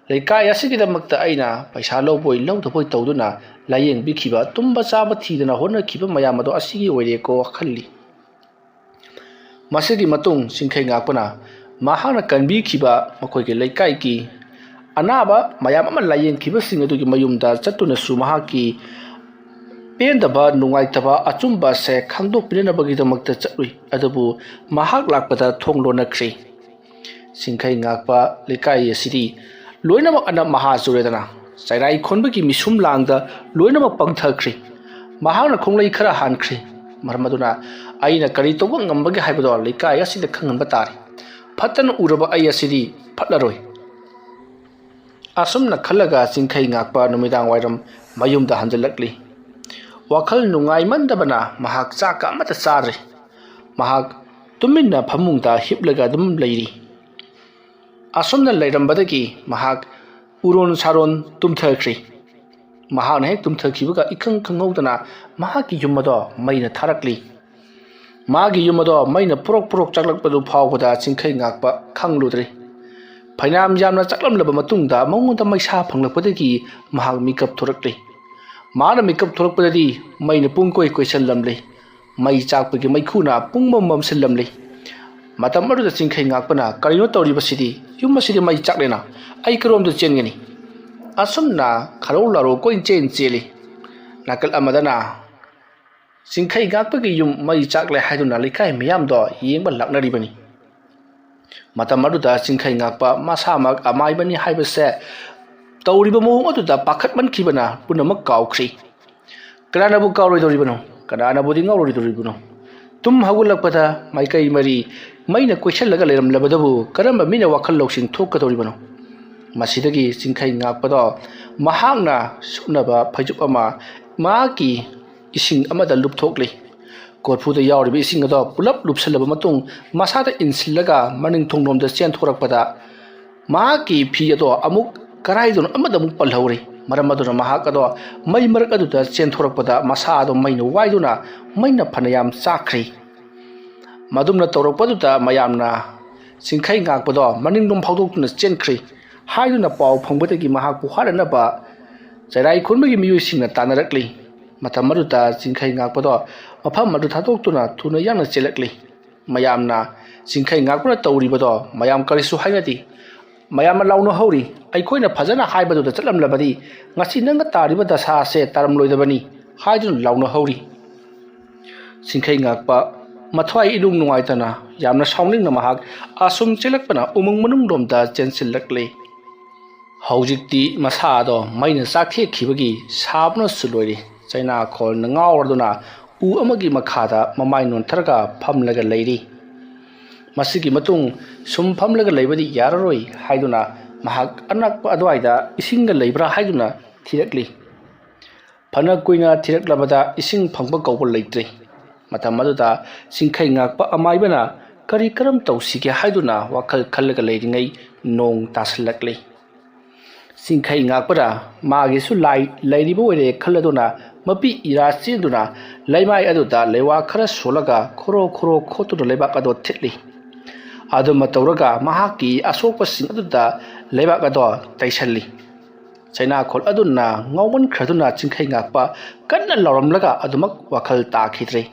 ꯂꯩꯀꯥꯏ ꯑꯁꯤꯒꯤꯗꯃꯛꯇ ꯑꯩꯅ ꯄꯩꯁꯥ ꯂꯧꯕꯣꯏ ꯂꯧꯗꯕꯣꯏ ꯇꯧꯗꯨꯅ ꯂꯥꯌꯦꯡꯕꯤꯈꯤꯕ ꯇꯨꯝꯕ ꯆꯥꯕ ꯊꯤꯗꯅ ꯍꯣꯠꯅꯈꯤꯕ ꯃꯌꯥꯝ ꯑꯗꯣ ꯑꯁꯤꯒꯤ ꯑꯣꯏꯔꯦꯀꯣ ꯈꯜꯂꯤ ꯃꯁꯤꯒꯤ ꯃꯇꯨꯡ ꯆꯤꯡꯈꯩ ꯉꯥꯛꯄꯅ ꯃꯍꯥꯛꯅ ꯀꯟꯕꯤꯈꯤꯕ ꯃꯈꯣꯏꯒꯤ ꯂꯩꯀꯥꯏꯒꯤ ꯑꯅꯥꯕ ꯃꯌꯥꯝ ꯑꯃ ꯂꯥꯌꯦꯡꯈꯤꯕꯁꯤꯡ ꯑꯗꯨꯒꯤ ꯃꯌꯨꯝꯗ ꯆꯠꯇꯨꯅꯁꯨ ꯃꯍꯥꯛꯀꯤ ꯄꯦꯟꯗꯕ ꯅꯨꯡꯉꯥꯏꯇꯕ ꯑꯆꯨꯝꯕꯁꯦ ꯈꯪꯗꯣꯛꯄꯤꯅꯕꯒꯤꯗꯃꯛꯇ ꯆꯠꯂꯨꯏ ꯑꯗꯨꯕꯨ ꯃꯍꯥꯛ ꯂꯥꯛꯄꯗ ꯊꯣꯡ ꯂꯣꯟꯅꯈ꯭ꯔꯦ ꯆꯤꯡꯈꯩ ꯉꯥꯛꯄ ꯂꯩꯀꯥꯏ ꯑꯁꯤꯗꯤ ꯂꯣꯏꯅꯃꯛ ꯑꯅ ꯃꯍꯥ ꯆꯨꯔꯦꯗꯅ ꯆꯩꯔꯥꯏ ꯈꯣꯟꯕꯒꯤ ꯃꯤꯁꯨꯝ ꯂꯥꯡꯗ ꯂꯣꯏꯅꯃꯛ ꯄꯪꯊꯈ꯭ꯔꯦ ꯃꯍꯥꯛꯅ ꯈꯣꯡꯂꯩ ꯈꯔ ꯍꯥꯟꯈ꯭ꯔꯦ ꯃꯔꯝ ꯑꯗꯨꯅ ꯑꯩꯅ ꯀꯔꯤ ꯇꯧꯕ ꯉꯝꯕꯒꯦ ꯍꯥꯏꯕꯗꯣ ꯂꯩꯀꯥꯏ ꯑꯁꯤꯗ ꯈꯪꯍꯟꯕ ꯇꯥꯔꯦ ꯐꯠꯇꯅ ꯎꯔꯕ ꯑꯩ ꯑꯁꯤꯗꯤ ꯐꯠꯂꯔꯣꯏ ꯑꯁꯨꯝꯅ ꯈꯜꯂꯒ ꯆꯤꯡꯈꯩ ꯉꯥꯛꯄ ꯅꯨꯃꯤꯗꯥꯡ ꯋꯥꯏꯔꯝ ꯃꯌꯨꯝꯗ ꯍꯟꯖꯜꯂꯛꯂꯤ ꯋꯥꯈꯜ ꯅꯨꯡꯉꯥꯏꯃꯟꯗꯕꯅ ꯃꯍꯥꯛ ꯆꯥꯛꯀ ꯑꯃꯠꯇ ꯆꯥꯗ꯭ꯔꯦ ꯃꯍꯥꯛ ꯇꯨꯃꯤꯟꯅ ꯐꯃꯨꯡꯗ ꯍꯤꯞꯂꯒ ꯑꯗꯨꯝ ꯂꯩꯔꯤ ꯑꯁꯨꯝꯅ ꯂꯩꯔꯝꯕꯗꯒꯤ ꯃꯍꯥꯛ ꯎꯔꯣꯟ ꯁꯥꯔꯣꯟ ꯇꯨꯝꯊꯈ꯭ꯔꯦ ꯃꯍꯥꯛꯅ ꯍꯦꯛ ꯇꯨꯝꯊꯈꯤꯕꯒ ꯏꯈꯪ ꯈꯪꯍꯧꯗꯅ ꯃꯍꯥꯛꯀꯤ ꯌꯨꯝ ꯑꯗꯣ ꯃꯩꯅ ꯊꯥꯔꯛꯂꯤ ꯃꯥꯒꯤ ꯌꯨꯝ ꯑꯗꯣ ꯃꯩꯅ ꯄꯨꯔꯛ ꯆꯥꯛꯂꯛꯄꯗꯨ ꯐꯥꯎꯕꯗ ꯆꯤꯡꯈꯩ ꯉꯥꯛꯄ ꯈꯪꯂꯨꯗ꯭ꯔꯦ ꯐꯩꯅꯥꯝ ꯌꯥꯝꯅ ꯆꯥꯛꯂꯝꯂꯕ ꯃꯇꯨꯡꯗ ꯃꯉꯣꯟꯗ ꯃꯩꯁꯥ ꯐꯪꯂꯛꯄꯗꯒꯤ ꯃꯍꯥꯛ ꯃꯤꯀꯞ ꯊꯣꯔꯛꯂꯤ ꯃꯥꯅ ꯃꯤꯀꯞ ꯊꯣꯔꯛꯄꯗꯗꯤ ꯃꯩꯅ ꯄꯨꯡꯀꯣꯏ ꯀꯣꯏꯁꯜꯂꯝꯂꯤ ꯃꯩ ꯆꯥꯛꯄꯒꯤ ꯃꯩꯈꯨꯅ ꯄꯨꯡꯃꯝ ꯃꯝꯁꯤꯜꯂꯝꯂꯤ ꯃꯇꯝ ꯑꯗꯨꯗ ꯆꯤꯡꯈꯩ ꯉꯥꯛꯄꯅ ꯀꯔꯤꯅꯣ ꯇꯧꯔꯤꯕꯁꯤꯗꯤ ꯌꯨꯝ ꯑꯁꯤꯗꯤ ꯃꯩ ꯆꯥꯛꯂꯦꯅ ꯑꯩ ꯀꯔꯣꯝꯗ ꯆꯦꯟꯒꯅꯤ ꯑꯁꯨꯝꯅ ꯈꯔꯧ ꯂꯥꯔꯧ ꯀꯣꯏꯆꯦꯟ ꯆꯦꯜꯂꯤ ꯅꯥꯀꯜ ꯑꯃꯗꯅ ꯆꯤꯡꯈꯩ ꯉꯥꯛꯄꯒꯤ ꯌꯨꯝ ꯃꯩ ꯆꯥꯛꯂꯦ ꯍꯥꯏꯗꯨꯅ ꯂꯩꯀꯥꯏ ꯃꯤꯌꯥꯝꯗꯣ ꯌꯦꯡꯕ ꯂꯥꯛꯅꯔꯤꯕꯅꯤ ꯃꯇꯝ ꯑꯗꯨꯗ ꯆꯤꯡꯈꯩ ꯉꯥꯛꯄ ꯃꯁꯥꯃꯛ ꯑꯃꯥꯏꯕꯅꯤ ꯍꯥꯏꯕꯁꯦ ꯇꯧꯔꯤꯕ ꯃꯑꯣꯡ ꯑꯗꯨꯗ ꯄꯥꯈꯠꯃꯟꯈꯤꯕꯅ ꯄꯨꯝꯅꯃꯛ ꯀꯥꯎꯈ꯭ꯔꯤ ꯀꯅꯥꯅꯕꯨ ꯀꯥꯎꯔꯣꯏꯗꯧꯔꯤꯕꯅꯣ ꯀꯅꯥꯅꯕꯨꯗꯤ ꯉꯥꯎꯔꯣꯏꯗꯧꯔꯤꯕꯅꯣ ꯇꯨꯝ ꯍꯧꯒꯠꯂꯛꯄꯗ ꯃꯥꯏꯀꯩ ꯃꯔꯤ ꯃꯩꯅ ꯀꯣꯏꯁꯜꯂꯒ ꯂꯩꯔꯝꯂꯕꯗꯕꯨ ꯀꯔꯝꯕ ꯃꯤꯅ ꯋꯥꯈꯜ ꯂꯧꯁꯤꯡ ꯊꯣꯛꯀꯗꯧꯔꯤꯕꯅꯣ ꯃꯁꯤꯗꯒꯤ ꯆꯤꯡꯈꯩ ꯉꯥꯛꯄꯗꯣ ꯃꯍꯥꯛꯅ ꯁꯨꯞꯅꯕ ꯐꯩꯖꯨꯞ ꯑꯃ ꯃꯍꯥꯛꯀꯤ ꯏꯁꯤꯡ ꯑꯃꯗ ꯂꯨꯞꯊꯣꯛꯂꯤ ꯀꯣꯔꯐꯨꯗ ꯌꯥꯎꯔꯤꯕ ꯏꯁꯤꯡ ꯑꯗꯣ ꯄꯨꯂꯞ ꯂꯨꯞꯁꯜꯂꯕ ꯃꯇꯨꯡ ꯃꯁꯥꯗ ꯏꯟꯁꯤꯜꯂꯒ ꯃꯅꯤꯡ ꯊꯣꯡꯂꯣꯝꯗ ꯆꯦꯟꯊꯣꯔꯛꯄꯗ ꯃꯍꯥꯛꯀꯤ ꯐꯤ ꯑꯗꯣ ꯑꯃꯨꯛ ꯀꯔꯥꯏꯗꯅꯣ ꯑꯃꯗ ꯑꯃꯨꯛ ꯄꯜꯍꯧꯔꯤ ꯃꯔꯝ ꯑꯗꯨꯅ ꯃꯍꯥꯛ ꯑꯗꯣ ꯃꯩ ꯃꯔꯛ ꯑꯗꯨꯗ ꯆꯦꯟꯊꯣꯔꯛꯄꯗ ꯃꯁꯥ ꯑꯗꯣ ꯃꯩꯅ ꯋꯥꯏꯗꯨꯅ ꯃꯩꯅ ꯐꯅꯌꯥꯝ ꯆꯥꯛꯈ꯭ꯔꯤ ꯃꯗꯨꯝꯅ ꯇꯧꯔꯛꯄꯗꯨꯗ ꯃꯌꯥꯝꯅ ꯆꯤꯡꯈꯩ ꯉꯥꯛꯄꯗꯣ ꯃꯅꯤꯡꯂꯣꯝ ꯐꯥꯎꯗꯣꯛꯇꯨꯅ ꯆꯦꯟꯈ꯭ꯔꯤ ꯍꯥꯏꯗꯨꯅ ꯄꯥꯎ ꯐꯪꯕꯗꯒꯤ ꯃꯍꯥꯛꯄꯨ ꯍꯥꯠꯅꯅꯕ ꯆꯩꯔꯥꯏ ꯈꯣꯟꯕꯒꯤ ꯃꯤꯑꯣꯏꯁꯤꯡꯅ ꯇꯥꯟꯅꯔꯛꯂꯤ ꯃꯇꯝ ꯑꯗꯨꯗ ꯆꯤꯡꯈꯩ ꯉꯥꯛꯄꯗꯣ ꯃꯐꯝ ꯑꯗꯨ ꯊꯥꯗꯣꯛꯇꯨꯅ ꯊꯨꯅ ꯌꯥꯡꯅ ꯆꯦꯜꯂꯛꯂꯤ ꯃꯌꯥꯝꯅ ꯆꯤꯡꯈꯩ ꯉꯥꯛꯄꯅ ꯇꯧꯔꯤꯕꯗꯣ ꯃꯌꯥꯝ ꯀꯔꯤꯁꯨ ꯍꯥꯏꯅꯗꯦ ꯃꯌꯥꯝꯅ ꯂꯥꯎꯅꯍꯧꯔꯤ ꯑꯩꯈꯣꯏꯅ ꯐꯖꯅ ꯍꯥꯏꯕꯗꯨꯗ ꯆꯠꯂꯝꯂꯕꯗꯤ ꯉꯁꯤ ꯅꯪꯒ ꯇꯥꯔꯤꯕ ꯗꯁꯥꯁꯦ ꯇꯥꯔꯝꯂꯣꯏꯗꯕꯅꯤ ꯍꯥꯏꯗꯨꯅ ꯂꯥꯎꯅꯍꯧꯔꯤ ꯆꯤꯡꯈꯩ ꯉꯥꯛꯄ ꯃꯊ꯭ꯋꯥꯏ ꯏꯅꯨꯡ ꯅꯨꯡꯉꯥꯏꯇꯅ ꯌꯥꯝꯅ ꯁꯥꯎꯅꯤꯡꯅ ꯃꯍꯥꯛ ꯑꯁꯨꯝ ꯆꯦꯜꯂꯛꯄꯅ ꯎꯃꯪ ꯃꯅꯨꯡꯂꯣꯝꯗ ꯆꯦꯟꯁꯤꯜꯂꯛꯂꯤ ꯍꯧꯖꯤꯛꯇꯤ ꯃꯁꯥꯗꯣ ꯃꯩꯅ ꯆꯥꯛꯊꯦꯛꯈꯤꯕꯒꯤ ꯁꯥꯕꯅꯁꯨ ꯂꯣꯏꯔꯤ ꯆꯩꯅꯥꯈꯣꯜꯅ ꯉꯥꯎꯔꯗꯨꯅ ꯎ ꯑꯃꯒꯤ ꯃꯈꯥꯗ ꯃꯃꯥꯏ ꯅꯣꯟꯊꯔꯒ ꯐꯝꯂꯒ ꯂꯩꯔꯤ ꯃꯁꯤꯒꯤ ꯃꯇꯨꯡ ꯁꯨꯝ ꯐꯝꯂꯒ ꯂꯩꯕꯗꯤ ꯌꯥꯔꯔꯣꯏ ꯍꯥꯏꯗꯨꯅ ꯃꯍꯥꯛ ꯑꯅꯛꯄ ꯑꯗꯨꯋꯥꯏꯗ ꯏꯁꯤꯡꯒ ꯂꯩꯕ꯭ꯔꯥ ꯍꯥꯏꯗꯨꯅ ꯊꯤꯔꯛꯂꯤ ꯐꯅ ꯀꯨꯏꯅ ꯊꯤꯔꯛꯂꯕꯗ ꯏꯁꯤꯡ ꯐꯪꯕ ꯀꯧꯕ ꯂꯩꯇ꯭ꯔꯤ ꯃꯇꯝ ꯑꯗꯨꯗ ꯆꯤꯡꯈꯩ ꯉꯥꯛꯄ ꯑꯃꯥꯏꯕꯅ ꯀꯔꯝ ꯇꯧꯁꯤꯒꯦ ꯍꯥꯏꯗꯨꯅ ꯋꯥꯈꯜ ꯈꯜꯂꯒ ꯂꯩꯔꯤꯉꯩ ꯅꯣꯡ ꯇꯥꯁꯜꯂꯛꯂꯤ ꯆꯤꯡꯈꯩ ꯉꯥꯛꯄꯅ ꯃꯥꯒꯤꯁꯨ ꯂꯥꯏ ꯂꯩꯔꯤꯕ ꯑꯣꯏꯔꯦ ꯈꯜꯂꯗꯨꯅ ꯃꯄꯤ ꯏꯔꯥ ꯆꯦꯟꯗꯨꯅ ꯂꯩꯃꯥꯏ ꯑꯗꯨꯗ ꯂꯩꯋꯥ ꯈꯔ ꯁꯣꯜꯂꯒ ꯈꯣꯔꯣ ꯈꯣꯠꯇꯨꯅ ꯂꯩꯕꯥꯛ ꯑꯗꯣ ꯊꯤꯠꯂꯤ ꯑꯗꯨꯃ ꯇꯧꯔꯒ ꯃꯍꯥꯛꯀꯤ ꯑꯁꯣꯛꯄꯁꯤꯡ ꯑꯗꯨꯗ ꯂꯩꯕꯥꯛ ꯑꯗꯣ ꯇꯩꯁꯜꯂꯤ ꯆꯩꯅꯥꯈꯣꯜ ꯑꯗꯨꯅ ꯉꯥꯎꯃꯟꯈ꯭ꯔꯗꯨꯅ ꯆꯤꯡꯈꯩ ꯉꯥꯛꯄ ꯀꯟꯅ ꯂꯥꯎꯔꯝꯂꯒ ꯑꯗꯨꯃꯛ ꯋꯥꯈꯜ ꯇꯥꯈꯤꯗ꯭ꯔꯦ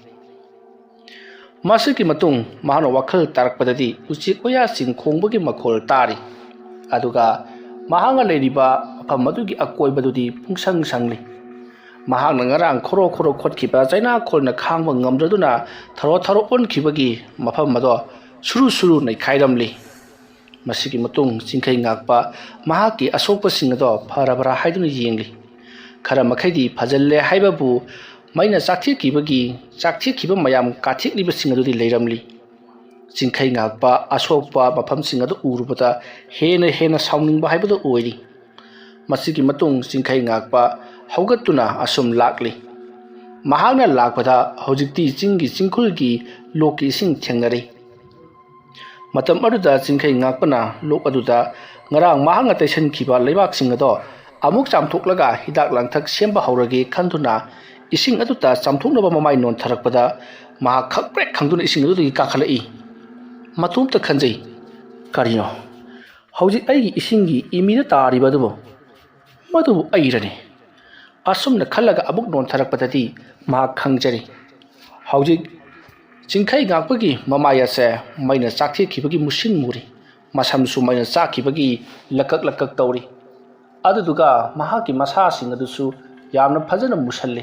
ꯃꯁꯤꯒꯤ ꯃꯇꯨꯡ ꯃꯍꯥꯛꯅ ꯋꯥꯈꯜ ꯇꯥꯔꯛꯄꯗꯗꯤ ꯎꯆꯦꯛ ꯋꯥꯌꯥꯁꯤꯡ ꯈꯣꯡꯕꯒꯤ ꯃꯈꯣꯜ ꯇꯥꯔꯤ ꯑꯗꯨꯒ ꯃꯍꯥꯛꯅ ꯂꯩꯔꯤꯕ ꯃꯐꯝ ꯑꯗꯨꯒꯤ ꯑꯀꯣꯏꯕꯗꯨꯗꯤ ꯄꯨꯡꯁꯪ ꯁꯪꯂꯤ ꯃꯍꯥꯛꯅ ꯉꯔꯥꯡ ꯈꯣꯔꯣ ꯈꯣꯠꯈꯤꯕ ꯆꯩꯅꯥꯈꯣꯜꯅ ꯈꯥꯡꯕ ꯉꯝꯗ꯭ꯔꯗꯨꯅ ꯊꯔꯣ ꯑꯣꯟꯈꯤꯕꯒꯤ ꯃꯐꯝ ꯑꯗꯣ ꯁꯨꯔꯨ ꯅꯩꯈꯥꯏꯔꯝꯂꯤ ꯃꯁꯤꯒꯤ ꯃꯇꯨꯡ ꯆꯤꯡꯈꯩ ꯉꯥꯛꯄ ꯃꯍꯥꯛꯀꯤ ꯑꯁꯣꯛꯄꯁꯤꯡ ꯑꯗꯣ ꯐꯔꯕ꯭ꯔꯥ ꯍꯥꯏꯗꯨꯅ ꯌꯦꯡꯂꯤ ꯈꯔ ꯃꯈꯩꯗꯤ ꯐꯖꯜꯂꯦ ꯍꯥꯏꯕꯕꯨ ꯃꯩꯅ ꯆꯥꯛꯊꯦꯛꯈꯤꯕ ꯃꯌꯥꯝ ꯀꯥꯊꯦꯛꯂꯤꯕꯁꯤꯡ ꯑꯗꯨꯗꯤ ꯂꯩꯔꯝꯂꯤ ꯆꯤꯡꯈꯩ ꯉꯥꯛꯄ ꯑꯁꯣꯛꯄ ꯃꯐꯝꯁꯤꯡ ꯑꯗꯨ ꯎꯔꯨꯕꯗ ꯍꯦꯟꯅ ꯁꯥꯎꯅꯤꯡꯕ ꯍꯥꯏꯕꯗꯨ ꯑꯣꯏꯔꯤ ꯃꯁꯤꯒꯤ ꯃꯇꯨꯡ ꯆꯤꯡꯈꯩ ꯉꯥꯛꯄ ꯍꯧꯒꯠꯇꯨꯅ ꯑꯁꯨꯝ ꯂꯥꯛꯂꯤ ꯃꯍꯥꯛꯅ ꯂꯥꯛꯄꯗ ꯍꯧꯖꯤꯛꯇꯤ ꯆꯤꯡꯈꯨꯜꯒꯤ ꯂꯣꯛꯀꯤ ꯏꯁꯤꯡ ꯊꯦꯡꯅꯔꯤ ꯃꯇꯝ ꯑꯗꯨꯗ ꯆꯤꯡꯈꯩ ꯉꯥꯛꯄꯅ ꯂꯣꯛ ꯑꯗꯨꯗ ꯉꯔꯥꯡ ꯃꯍꯥꯛꯅ ꯇꯩꯁꯟꯈꯤꯕ ꯂꯩꯕꯥꯛꯁꯤꯡ ꯑꯗꯣ ꯑꯃꯨꯛ ꯆꯥꯝꯊꯣꯛꯂꯒ ꯍꯤꯗꯥꯛ ꯂꯥꯡꯊꯛ ꯁꯦꯝꯕ ꯍꯧꯔꯒꯦ ꯈꯟꯗꯨꯅ ꯏꯁꯤꯡ ꯑꯗꯨꯗ ꯆꯥꯝꯊꯣꯛꯅꯕ ꯃꯃꯥꯏ ꯅꯣꯟꯊꯔꯛꯄꯗ ꯃꯍꯥꯛ ꯈꯪꯄ꯭ꯔꯦꯛ ꯈꯪꯗꯨꯅ ꯏꯁꯤꯡ ꯑꯗꯨꯗꯒꯤ ꯀꯥꯈꯠꯂꯛꯏ ꯃꯇꯣꯝꯇ ꯈꯟꯖꯩ ꯀꯔꯤꯅꯣ ꯍꯧꯖꯤꯛ ꯑꯩꯒꯤ ꯏꯁꯤꯡꯒꯤ ꯏꯃꯤꯗ ꯇꯥꯔꯤꯕ ꯑꯗꯨꯕꯨ ꯃꯗꯨꯕꯨ ꯑꯩꯔꯅꯤ ꯑꯁꯨꯝꯅ ꯈꯜꯂꯒ ꯑꯃꯨꯛ ꯅꯣꯟꯊꯔꯛꯄꯗꯗꯤ ꯃꯍꯥꯛ ꯈꯪꯖꯔꯤ ꯍꯧꯖꯤꯛ ꯆꯤꯡꯈꯩ ꯉꯥꯛꯄꯒꯤ ꯃꯃꯥꯏ ꯑꯁꯦ ꯃꯩꯅ ꯆꯥꯛꯊꯦꯛꯈꯤꯕꯒꯤ ꯃꯨꯁꯤꯟ ꯃꯨꯔꯤ ꯃꯁꯝꯁꯨ ꯃꯩꯅ ꯆꯥꯛꯈꯤꯕꯒꯤ ꯂꯀꯛ ꯂꯀꯛ ꯇꯧꯔꯤ ꯑꯗꯨꯗꯨꯒ ꯃꯍꯥꯛꯀꯤ ꯃꯁꯥꯁꯤꯡ ꯑꯗꯨꯁꯨ ꯌꯥꯝꯅ ꯐꯖꯅ ꯃꯨꯁꯜꯂꯤ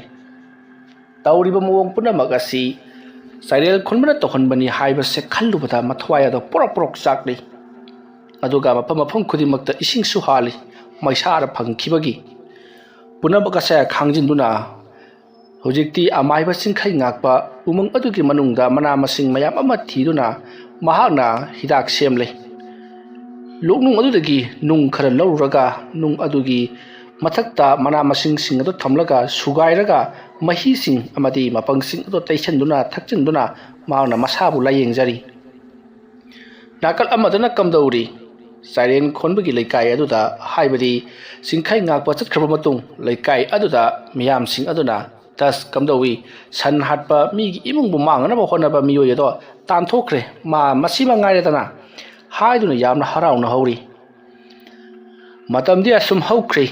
ꯇꯧꯔꯤꯕ ꯃꯑꯣꯡ ꯄꯨꯝꯅꯃꯛ ꯑꯁꯤ ꯆꯥꯏꯔꯦꯜ ꯈꯨꯟꯕꯅ ꯇꯧꯍꯟꯕꯅꯤ ꯍꯥꯏꯕꯁꯦ ꯈꯜꯂꯨꯕꯗ ꯃꯊ꯭ꯋꯥꯏ ꯑꯗꯣ ꯄꯣꯔꯣꯛ ꯄꯣꯔꯣꯛ ꯆꯥꯛꯂꯤ ꯑꯗꯨꯒ ꯃꯐꯝ ꯈꯨꯗꯤꯡꯃꯛꯇ ꯏꯁꯤꯡꯁꯨ ꯍꯥꯜꯂꯤ ꯃꯩꯁꯥꯔ ꯐꯪꯈꯤꯕꯒꯤ ꯄꯨꯝꯅꯃꯛ ꯑꯁꯦ ꯈꯥꯡꯖꯤꯟꯗꯨꯅ ꯍꯧꯖꯤꯛꯇꯤ ꯑꯃꯥꯏꯕ ꯆꯤꯡꯈꯩ ꯉꯥꯛꯄ ꯎꯃꯪ ꯑꯗꯨꯒꯤ ꯃꯅꯨꯡꯗ ꯃꯅꯥ ꯃꯁꯤꯡ ꯃꯌꯥꯝ ꯑꯃ ꯊꯤꯗꯨꯅ ꯃꯍꯥꯛꯅ ꯍꯤꯗꯥꯛ ꯁꯦꯝꯂꯤ ꯂꯣꯛꯅꯨꯡ ꯑꯗꯨꯗꯒꯤ ꯅꯨꯡ ꯈꯔ ꯂꯧꯔꯨꯔꯒ ꯅꯨꯡ ꯑꯗꯨꯒꯤ ꯃꯊꯛꯇ ꯃꯅꯥ ꯃꯁꯤꯡꯁꯤꯡ ꯑꯗꯨ ꯊꯝꯂꯒ ꯁꯨꯒꯥꯏꯔꯒ ꯃꯍꯤꯁꯤꯡ ꯑꯃꯗꯤ ꯃꯄꯪꯁꯤꯡ ꯑꯗꯨ ꯇꯩꯁꯟꯗꯨꯅ ꯊꯛꯆꯤꯟꯗꯨꯅ ꯃꯍꯥꯛꯅ ꯃꯁꯥꯕꯨ ꯂꯥꯌꯦꯡꯖꯔꯤ ꯅꯥꯀꯜ ꯑꯃꯗꯅ ꯀꯝꯗꯧꯔꯤ ꯆꯥꯏꯔꯦꯟ ꯈꯣꯟꯕꯒꯤ ꯂꯩꯀꯥꯏ ꯑꯗꯨꯗ ꯍꯥꯏꯕꯗꯤ ꯆꯤꯡꯈꯩ ꯉꯥꯛꯄ ꯆꯠꯈ꯭ꯔꯕ ꯃꯇꯨꯡ ꯂꯩꯀꯥꯏ ꯑꯗꯨꯗ ꯃꯤꯌꯥꯝꯁꯤꯡ ꯑꯗꯨꯅ ꯇꯁ ꯀꯝꯗꯧꯏ ꯁꯟ ꯍꯥꯠꯄ ꯃꯤꯒꯤ ꯏꯃꯨꯡꯕꯨ ꯃꯥꯡꯅꯅꯕ ꯍꯣꯠꯅꯕ ꯃꯤꯑꯣꯏ ꯑꯗꯣ ꯇꯥꯟꯊꯣꯛꯈ꯭ꯔꯦ ꯃꯁꯤꯃ ꯉꯥꯏꯔꯦꯗꯅ ꯍꯥꯏꯗꯨꯅ ꯌꯥꯝꯅ ꯍꯔꯥꯎꯅ ꯍꯧꯔꯤ ꯃꯇꯝꯗꯤ ꯑꯁꯨꯝ ꯍꯧꯈ꯭ꯔꯦ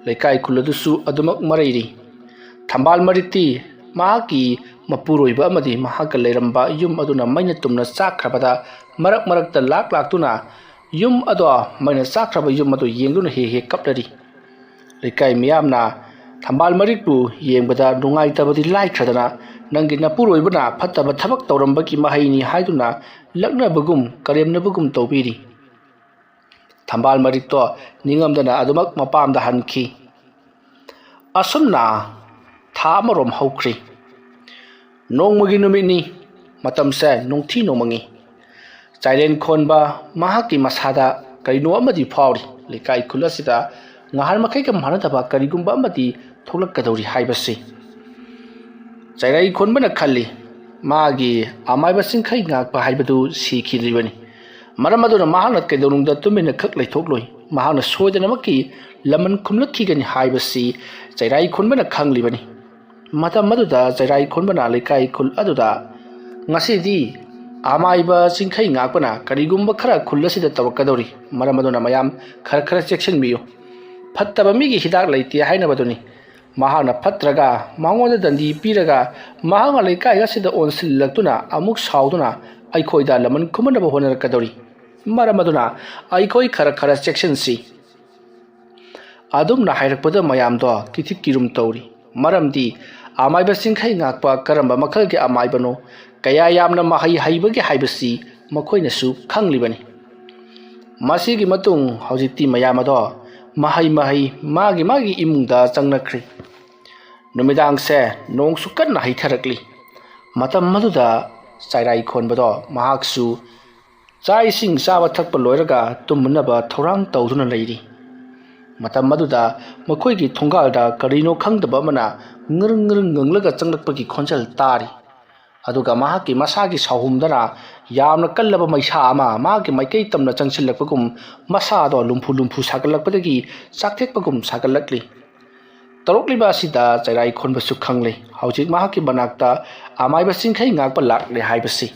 ꯂꯩꯀꯥꯏ ꯈꯨꯜ ꯑꯗꯨꯁꯨ ꯑꯗꯨꯃꯛ ꯃꯔꯩꯔꯤ ꯊꯝꯕꯥꯜ ꯃꯔꯤꯛꯇꯤ ꯃꯍꯥꯛꯀꯤ ꯃꯄꯨꯔꯣꯏꯕ ꯑꯃꯗꯤ ꯃꯍꯥꯛꯀ ꯂꯩꯔꯝꯕ ꯌꯨꯝ ꯑꯗꯨꯅ ꯃꯩꯅ ꯇꯨꯝꯅ ꯆꯥꯛꯈ꯭ꯔꯕꯗ ꯃꯔꯛ ꯃꯔꯛꯇ ꯂꯥꯛꯇꯨꯅ ꯌꯨꯝ ꯑꯗꯣ ꯃꯩꯅ ꯆꯥꯛꯈ꯭ꯔꯕ ꯌꯨꯝ ꯑꯗꯨ ꯌꯦꯡꯗꯨꯅ ꯍꯦꯛ ꯀꯞꯂꯔꯤ ꯂꯩꯀꯥꯏ ꯃꯤꯌꯥꯝꯅ ꯊꯝꯕꯥꯜ ꯃꯔꯤꯛꯄꯨ ꯌꯦꯡꯕꯗ ꯅꯨꯡꯉꯥꯏꯇꯕꯗꯤ ꯂꯥꯏꯈ꯭ꯔꯗꯅ ꯅꯪꯒꯤ ꯅꯄꯨꯔꯣꯏꯕꯅ ꯐꯠꯇꯕ ꯊꯕꯛ ꯇꯧꯔꯝꯕꯒꯤ ꯃꯍꯩꯅꯤ ꯍꯥꯏꯗꯨꯅ ꯂꯛꯅꯕꯒꯨꯝ ꯀꯔꯦꯝꯅꯕꯒꯨꯝ ꯇꯧꯕꯤꯔꯤ ꯊꯝꯕꯥꯜ ꯃꯔꯤꯛꯇꯣ ꯅꯤꯡꯉꯝꯗꯅ ꯑꯗꯨꯃꯛ ꯃꯄꯥꯝꯗ ꯍꯟꯈꯤ ꯑꯁꯨꯝꯅ ꯊꯥ ꯑꯃꯔꯣꯝ ꯍꯧꯈ꯭ꯔꯤ ꯅꯣꯡꯃꯒꯤ ꯅꯨꯃꯤꯠꯅꯤ ꯃꯇꯝꯁꯦ ꯅꯣꯡꯊꯤ ꯅꯣꯡꯃꯪꯉꯤ ꯆꯥꯏꯔꯦꯟ ꯈꯣꯟꯕ ꯃꯍꯥꯛꯀꯤ ꯃꯁꯥꯗ ꯀꯔꯤꯅꯣ ꯑꯃꯗꯤ ꯐꯥꯎꯔꯤ ꯂꯩꯀꯥꯏ ꯈꯨꯜ ꯑꯁꯤꯗ ꯉꯍꯥꯟ ꯃꯈꯩꯒ ꯃꯥꯟꯅꯗꯕ ꯀꯔꯤꯒꯨꯝꯕ ꯑꯃꯗꯤ ꯊꯣꯛꯂꯛꯀꯗꯧꯔꯤ ꯍꯥꯏꯕꯁꯤ ꯆꯥꯏꯔꯩ ꯈꯣꯟꯕꯅ ꯈꯜꯂꯤ ꯃꯥꯒꯤ ꯑꯃꯥꯏꯕ ꯆꯤꯡꯈꯩ ꯉꯥꯛꯄ ꯍꯥꯏꯕꯗꯨ ꯁꯤꯈꯤꯗ꯭ꯔꯤꯕꯅꯤ ꯃꯔꯝ ꯑꯗꯨꯅ ꯃꯍꯥꯛꯅ ꯀꯩꯗꯧꯅꯨꯡꯗ ꯇꯨꯃꯤꯟꯅ ꯈꯛ ꯂꯩꯊꯣꯛꯂꯣꯏ ꯃꯍꯥꯛꯅ ꯁꯣꯏꯗꯅꯃꯛꯀꯤ ꯂꯃꯟ ꯈꯨꯝꯂꯛꯈꯤꯒꯅꯤ ꯍꯥꯏꯕꯁꯤ ꯆꯩꯔꯥꯏ ꯈꯣꯟꯕꯅ ꯈꯪꯂꯤꯕꯅꯤ ꯃꯇꯝ ꯑꯗꯨꯗ ꯆꯩꯔꯥꯏ ꯈꯣꯟꯕꯅ ꯂꯩꯀꯥꯏ ꯈꯨꯜ ꯑꯗꯨꯗ ꯉꯁꯤꯗꯤ ꯑꯃꯥꯏꯕ ꯆꯤꯡꯈꯩ ꯉꯥꯛꯄꯅ ꯀꯔꯤꯒꯨꯝꯕ ꯈꯔ ꯈꯨꯜ ꯑꯁꯤꯗ ꯇꯧꯔꯛꯀꯗꯧꯔꯤ ꯃꯔꯝ ꯑꯗꯨꯅ ꯃꯌꯥꯝ ꯈꯔ ꯆꯦꯛꯁꯤꯟꯕꯤꯌꯨ ꯐꯠꯇꯕ ꯃꯤꯒꯤ ꯍꯤꯗꯥꯛ ꯂꯩꯇꯦ ꯍꯥꯏꯅꯕꯗꯨꯅꯤ ꯃꯍꯥꯛꯅ ꯐꯠꯇ꯭ꯔꯒ ꯃꯉꯣꯟꯗ ꯗꯟꯗꯤ ꯄꯤꯔꯒ ꯃꯍꯥꯛꯅ ꯂꯩꯀꯥꯏ ꯑꯁꯤꯗ ꯑꯣꯟꯁꯤꯜꯂꯛꯇꯨꯅ ꯑꯃꯨꯛ ꯁꯥꯎꯗꯨꯅ ꯑꯩꯈꯣꯏꯗ ꯂꯃꯟ ꯈꯨꯝꯅꯕ ꯍꯣꯠꯅꯔꯛꯀꯗꯧꯔꯤ ꯃꯔꯝ ꯑꯗꯨꯅ ꯑꯩꯈꯣꯏ ꯈꯔ ꯆꯦꯛꯁꯤꯟꯁꯤ ꯑꯗꯨꯝꯅ ꯍꯥꯏꯔꯛꯄꯗ ꯃꯌꯥꯝꯗꯣ ꯀꯤꯊꯤꯛ ꯀꯤꯔꯨꯝ ꯇꯧꯔꯤ ꯃꯔꯝꯗꯤ ꯑꯃꯥꯏꯕ ꯆꯤꯡꯈꯩ ꯉꯥꯛꯄ ꯀꯔꯝꯕ ꯃꯈꯜꯒꯤ ꯑꯃꯥꯏꯕꯅꯣ ꯀꯌꯥ ꯌꯥꯝꯅ ꯃꯍꯩ ꯍꯩꯕꯒꯦ ꯍꯥꯏꯕꯁꯤ ꯃꯈꯣꯏꯅꯁꯨ ꯈꯪꯂꯤꯕꯅꯤ ꯃꯁꯤꯒꯤ ꯃꯇꯨꯡ ꯍꯧꯖꯤꯛꯇꯤ ꯃꯌꯥꯝ ꯑꯗꯣ ꯃꯍꯩ ꯃꯥꯒꯤ ꯏꯃꯨꯡꯗ ꯆꯪꯅꯈ꯭ꯔꯤ ꯅꯨꯃꯤꯗꯥꯡꯁꯦ ꯅꯣꯡꯁꯨ ꯀꯟꯅ ꯍꯩꯊꯔꯛꯂꯤ ꯃꯇꯝ ꯑꯗꯨꯗ ꯆꯥꯏꯔꯥꯏ ꯈꯣꯟꯕꯗꯣ ꯃꯍꯥꯛꯁꯨ ꯆꯥꯛ ꯏꯁꯤꯡ ꯆꯥꯕ ꯊꯛꯄ ꯂꯣꯏꯔꯒ ꯇꯨꯝꯅꯕ ꯊꯧꯔꯥꯡ ꯇꯧꯗꯨꯅ ꯂꯩꯔꯤ ꯃꯇꯝ ꯑꯗꯨꯗ ꯃꯈꯣꯏꯒꯤ ꯊꯣꯡꯒꯥꯜꯗ ꯀꯔꯤꯅꯣ ꯈꯪꯗꯕ ꯑꯃꯅ ꯉꯔꯪ ꯉꯪꯂꯒ ꯆꯪꯂꯛꯄꯒꯤ ꯈꯣꯟꯖꯦꯜ ꯇꯥꯔꯤ ꯑꯗꯨꯒ ꯃꯍꯥꯛꯀꯤ ꯃꯁꯥꯒꯤ ꯁꯥꯎꯍꯨꯝꯗꯅ ꯌꯥꯝꯅ ꯀꯜꯂꯕ ꯃꯩꯁꯥ ꯑꯃ ꯃꯍꯥꯛꯀꯤ ꯃꯥꯏꯀꯩ ꯇꯝꯅ ꯆꯪꯁꯤꯜꯂꯛꯄꯒꯨꯝ ꯃꯁꯥꯗꯣ ꯂꯨꯝꯐꯨ ꯁꯥꯒꯠꯂꯛꯄꯗꯒꯤ ꯆꯥꯛꯊꯦꯛꯄꯒꯨꯝ ꯁꯥꯒꯠꯂꯛꯂꯤ ꯇꯧꯔꯛꯂꯤꯕ ꯑꯁꯤꯗ ꯆꯩꯔꯥꯏ ꯈꯣꯟꯕꯁꯨ ꯈꯪꯂꯦ ꯍꯧꯖꯤꯛ ꯃꯍꯥꯛꯀꯤ ꯃꯅꯥꯛꯇ ꯑꯃꯥꯏꯕ ꯆꯤꯡꯈꯩ ꯉꯥꯛꯄ ꯂꯥꯛꯂꯦ ꯍꯥꯏꯕꯁꯤ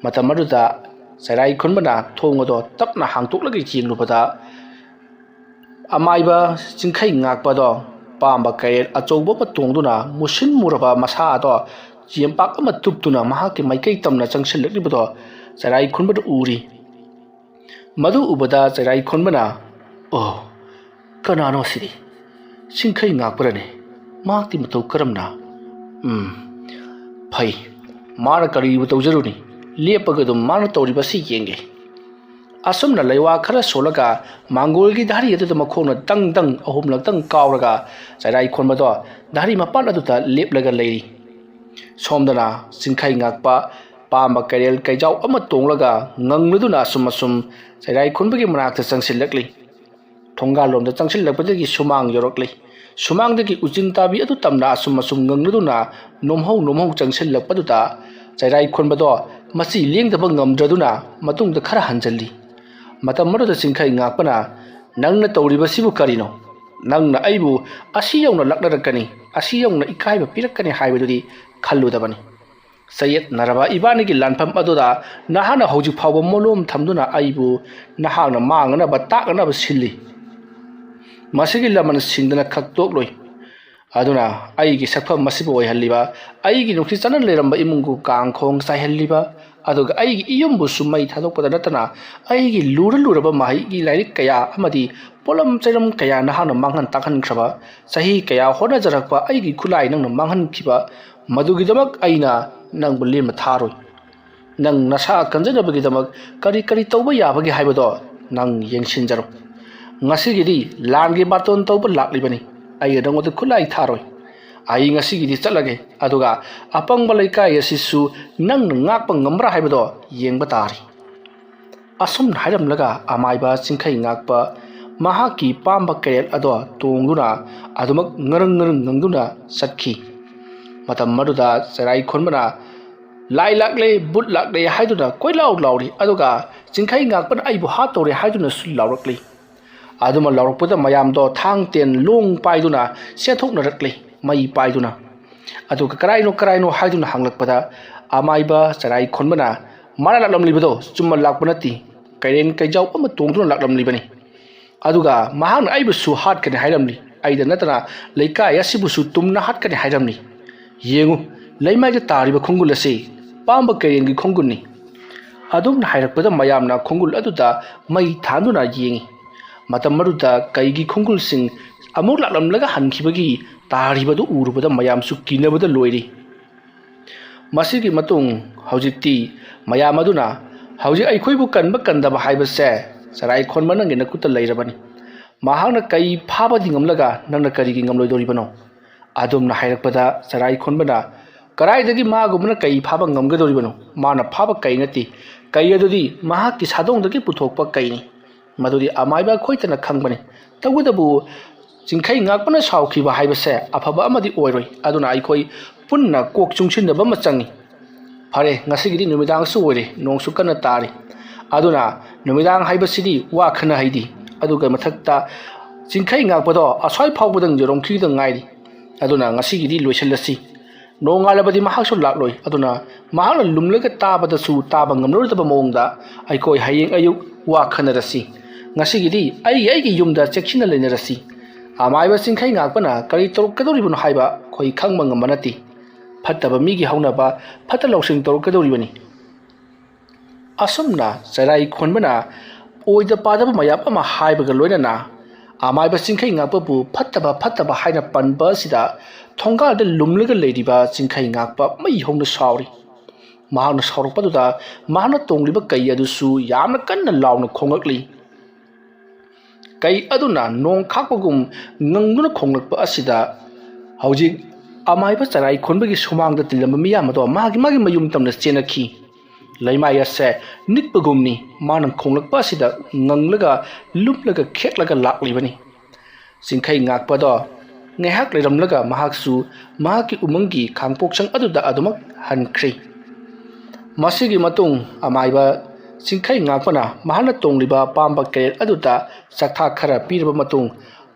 ꯃꯇꯝ ꯑꯗꯨꯗ ꯆꯩꯔꯥꯏ ꯈꯣꯟꯕꯅ ꯊꯣꯡ ꯑꯗꯣ ꯇꯞꯅ ꯍꯥꯡꯇꯣꯛꯂꯒ ꯌꯦꯡꯂꯨꯕꯗ ꯑꯃꯥꯏꯕ ꯆꯤꯡꯈꯩ ꯉꯥꯛꯄꯗꯣ ꯄꯥꯝꯕ ꯀꯩꯔꯦꯜ ꯑꯆꯧꯕ ꯑꯃ ꯇꯣꯡꯗꯨꯅ ꯃꯨꯁꯤꯟ ꯃꯨꯔꯕ ꯃꯁꯥ ꯑꯗꯣ ꯆꯦꯝꯄꯥꯛ ꯑꯃ ꯇꯨꯞꯇꯨꯅ ꯃꯍꯥꯛꯀꯤ ꯃꯥꯏꯀꯩ ꯇꯝꯅ ꯆꯪꯁꯤꯜꯂꯛꯂꯤꯕꯗꯣ ꯆꯩꯔꯥꯏ ꯈꯣꯟꯕꯗ ꯎꯔꯤ ꯃꯗꯨ ꯎꯕꯗ ꯆꯩꯔꯥꯏ ꯈꯣꯟꯕꯅ ꯑꯣ ꯀꯅꯥꯅꯣ ꯁꯤꯗꯤ ꯆꯤꯡꯈꯩ ꯉꯥꯛꯄꯔꯅꯦ ꯃꯍꯥꯛꯇꯤ ꯃꯇꯧ ꯀꯔꯝꯅ ꯐꯩ ꯃꯥꯅ ꯀꯔꯤꯕꯨ ꯇꯧꯖꯔꯨꯅꯤ ꯂꯦꯞꯄꯒ ꯑꯗꯨꯝ ꯃꯥꯅ ꯇꯧꯔꯤꯕꯁꯤ ꯌꯦꯡꯒꯦ ꯑꯁꯨꯝꯅ ꯂꯩꯋꯥ ꯈꯔ ꯁꯣꯜꯂꯒ ꯃꯥꯡꯒꯣꯜꯒꯤ ꯙꯥꯔꯤ ꯑꯗꯨꯗ ꯃꯈꯣꯡꯅ ꯗꯪ ꯑꯍꯨꯝꯂꯛꯇꯪ ꯀꯥꯎꯔꯒ ꯆꯩꯔꯥꯏ ꯈꯣꯟꯕꯗꯣ ꯙꯥꯔꯤ ꯃꯄꯥꯟ ꯑꯗꯨꯗ ꯂꯦꯞꯂꯒ ꯂꯩꯔꯤ ꯁꯣꯝꯗꯅ ꯆꯤꯡꯈꯩ ꯉꯥꯛꯄ ꯄꯥꯝꯕ ꯀꯩꯔꯦꯜ ꯀꯩꯖꯥꯎ ꯑꯃ ꯇꯣꯡꯂꯒ ꯉꯪꯂꯗꯨꯅ ꯑꯁꯨꯝ ꯆꯩꯔꯥꯏ ꯈꯣꯟꯕꯒꯤ ꯃꯅꯥꯛꯇ ꯆꯪꯁꯤꯜꯂꯛꯂꯤ ꯊꯣꯡꯒꯥꯜꯂꯣꯝꯗ ꯆꯪꯁꯤꯜꯂꯛꯄꯗꯒꯤ ꯁꯨꯃꯥꯡ ꯌꯧꯔꯛꯂꯤ ꯁꯨꯃꯥꯡꯗꯒꯤ ꯎꯆꯤꯟ ꯇꯥꯕꯤ ꯑꯗꯨ ꯇꯝꯅ ꯑꯁꯨꯝ ꯉꯪꯂꯗꯨꯅ ꯅꯣꯝꯍꯧ ꯆꯪꯁꯤꯜꯂꯛꯄꯗꯨꯗ ꯆꯩꯔꯥꯏ ꯈꯣꯟꯕꯗꯣ ꯃꯁꯤ ꯂꯦꯡꯗꯕ ꯉꯝꯗ꯭ꯔꯗꯨꯅ ꯃꯇꯨꯡꯗ ꯈꯔ ꯍꯟꯖꯤꯜꯂꯤ ꯃꯇꯝ ꯑꯗꯨꯗ ꯆꯤꯡꯈꯩ ꯉꯥꯛꯄꯅ ꯅꯪꯅ ꯇꯧꯔꯤꯕꯁꯤꯕꯨ ꯀꯔꯤꯅꯣ ꯅꯪꯅ ꯑꯩꯕꯨ ꯑꯁꯤ ꯌꯧꯅ ꯂꯛꯅꯔꯛꯀꯅꯤ ꯑꯁꯤ ꯌꯧꯅ ꯏꯀꯥꯏꯕ ꯄꯤꯔꯛꯀꯅꯤ ꯍꯥꯏꯕꯗꯨꯗꯤ ꯈꯜꯂꯨꯗꯕꯅꯤ ꯆꯌꯦꯠꯅꯔꯕ ꯏꯕꯥꯅꯤꯒꯤ ꯂꯥꯟꯐꯝ ꯑꯗꯨꯗ ꯅꯍꯥꯛꯅ ꯍꯧꯖꯤꯛ ꯐꯥꯎꯕ ꯃꯣꯂꯣꯝ ꯊꯝꯗꯨꯅ ꯑꯩꯕꯨ ꯅꯍꯥꯛꯅ ꯃꯥꯡꯅꯅꯕ ꯇꯥꯛꯅꯅꯕ ꯁꯤꯜꯂꯤ ꯃꯁꯤꯒꯤ ꯂꯃꯟ ꯁꯤꯡꯗꯅ ꯈꯛꯇꯣꯛꯂꯣꯏ ꯑꯗꯨꯅ ꯑꯩꯒꯤ ꯁꯛꯐꯝ ꯑꯁꯤꯕꯨ ꯑꯣꯏꯍꯜꯂꯤꯕ ꯑꯩꯒꯤ ꯅꯨꯡꯁꯤ ꯆꯥꯟꯅ ꯂꯩꯔꯝꯕ ꯏꯃꯨꯡꯕꯨ ꯀꯥꯡꯈꯣꯡ ꯆꯥꯏꯍꯜꯂꯤꯕ ꯑꯗꯨꯒ ꯑꯩꯒꯤ ꯏꯌꯨꯝꯕꯨꯁꯨ ꯃꯩ ꯊꯥꯗꯣꯛꯄꯗ ꯅꯠꯇꯅ ꯑꯩꯒꯤ ꯂꯨꯔꯕ ꯃꯍꯩꯒꯤ ꯂꯥꯏꯔꯤꯛ ꯀꯌꯥ ꯑꯃꯗꯤ ꯄꯣꯠꯂꯝ ꯆꯩꯔꯝ ꯀꯌꯥ ꯅꯍꯥꯛꯅ ꯃꯥꯡꯍꯟ ꯇꯥꯛꯍꯟꯈ꯭ꯔꯕ ꯆꯍꯤ ꯀꯌꯥ ꯍꯣꯠꯅꯖꯔꯛꯄ ꯑꯩꯒꯤ ꯈꯨꯠꯂꯥꯏ ꯅꯪꯅ ꯃꯥꯡꯍꯟꯈꯤꯕ ꯃꯗꯨꯒꯤꯗꯃꯛ ꯑꯩꯅ ꯅꯪꯕꯨ ꯂꯦꯝꯅ ꯊꯥꯔꯣꯏ ꯅꯪ ꯅꯁꯥ ꯀꯟꯖꯅꯕꯒꯤꯗꯃꯛ ꯀꯔꯤ ꯇꯧꯕ ꯌꯥꯕꯒꯦ ꯍꯥꯏꯕꯗꯣ ꯅꯪ ꯌꯦꯡꯁꯤꯟꯖꯔꯣ ngasi langi baton tau laklibani ai nangod khulai tharoi ai ngasi chatlage aduga apang balai kai asisu nang ngak pang ngamra haibado yengba tari asum hairam laga amai ba chingkhai ngak pa maha ki pamba kerel ado tongduna adumak ngarang ngangduna satki matam maduda sarai khonbana lai lakle but lakle haiduna koilau lauri aduga chingkhai ngak pan ai bu ha tore haiduna su laurakli aduma laurukpada mayamdo thang ten long paiduna sethoknarakli mai paiduna aduga karaino haiduna hanglakpada amaiba sarai khonbana mara laklamlibado chumma lakpanati kairen kaijau ama tongduna laklamlibani aduga mahang aibu su hat kan hairamni aida natana leika yasibu su tumna hat kan hairamni yengu leimai ja tariba khongul ase pamba kairen gi khongulni adum hairakpada mayamna khongul aduda mai thanduna yengi matam maruda kaigi khongul sing amuk laklam laga hankhibagi taribadu urubada mayam su kinabada loiri masigi matung haujikti mayam aduna hauji aikoi bu kanba kandaba haibase sarai khonma nang na kuta leirabani mahang na kai phaba dingam laga nang na kari gi ngam loidori bano adum na hairakpada sarai khonbana karai dagi ma gumna kai phaba ngam ga dori bano mana phaba kai nati kai adudi maha ki sadong dagi puthokpa kai ni maduri amaiba khoitana khangbani tawudabu chingkhai ngakpana saukhiba haibase afaba amadi oiroi aduna aikoi punna kok chungchinaba machangi phare ngasigidi numidang su oire nongsu kana tari aduna numidang haibasidi wa khana haidi aduga mathakta chingkhai ngakpado asoi phawbudang jorongkhi da ngairi aduna ngasigidi loisalasi nongalabadi mahaksu lakloi aduna mahana lumlaga tabada su taba ngamlortaba mongda aikoi hayeng ayuk wa khana rasi ngasigidi ai gi yumda chekchina lenarasi amaiba chingkhai ngakpana kari torokadoribun haiba khoi khangma ngamanati phattaba migi haunaba phatta lawsing torokadoribani asumna sarai khonbana oida padaba mayap ama haibaga loinana amaiba chingkhai ngakpa bu phattaba haina panba sida thongal de lumlaga leiriba chingkhai ngakpa mai hongna sauri mahana saurukpaduda mahana tongliba kai adusu yamna kanna launa khongakli kai aduna nong khakpagum ngangduna khonglakpa asida hojik amaiba charai khonbagi sumangda tilamba miyamado magi mayum tamna chenakhi laimai ase nitpagumni manang khonglakpa asida nganglaga lumlaga kheklaga laklibani singkhai ngakpado ngehak leramlaga mahaksu mahaki umangi khangpokchang aduda adumak hankhri masigi matung amaiba singkhai ngakpana mahana tongliba pamba kerel aduta sakha khara pirba matung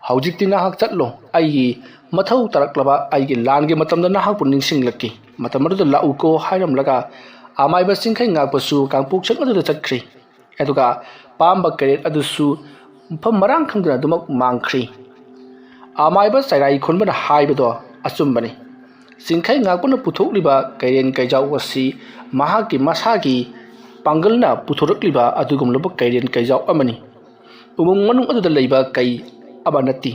haujikti nahak chatlo ai mathau taraklaba ai gi lange matamda nahak puning singlaki matamadu lauko hairam laga amaiba singkhai ngakpasu kangpuk chang aduda chatkhri aduga pamba kerel adusu pham marang khangdana dumak mangkhri amaiba sairai khonbana haibado achumbani singkhai ngakpana puthokliba kairen kaijau wasi mahaki masagi pangalna puthorokliba adugumlaba kairen kaijau amani umung manung aduda leiba kai abanati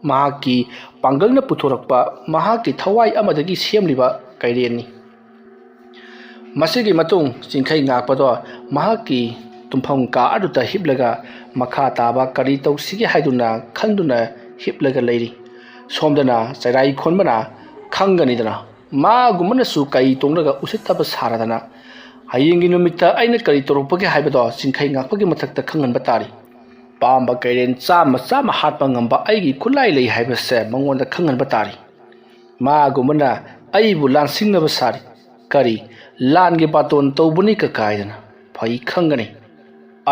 mahaki pangalna puthorokpa mahaki thawai amadagi semliba kairenni masigi matung singkhai ngakpado mahaki tumphang ka aduta hiblaga makha taba kari tawsigi haiduna khanduna hiblaga leiri somdana sairai khonbana khanganidana ma gumana su kai tonglaga usittaba saradana hayingi numita aina kari torokpage haibado singkhai ngakpage mathakta khanganba tari pamba kairen chama hatpa ngamba aigi khulai lei haibase mangonda khanganba tari ma gumana aibu lansingnaba sari ꯀꯔꯤ ꯂꯥꯟꯒꯤ ꯕꯥꯇꯣꯟ ꯇꯧꯕꯅꯤ ꯀꯀꯥꯏꯗꯅ ꯐꯩ ꯈꯪꯒꯅꯤ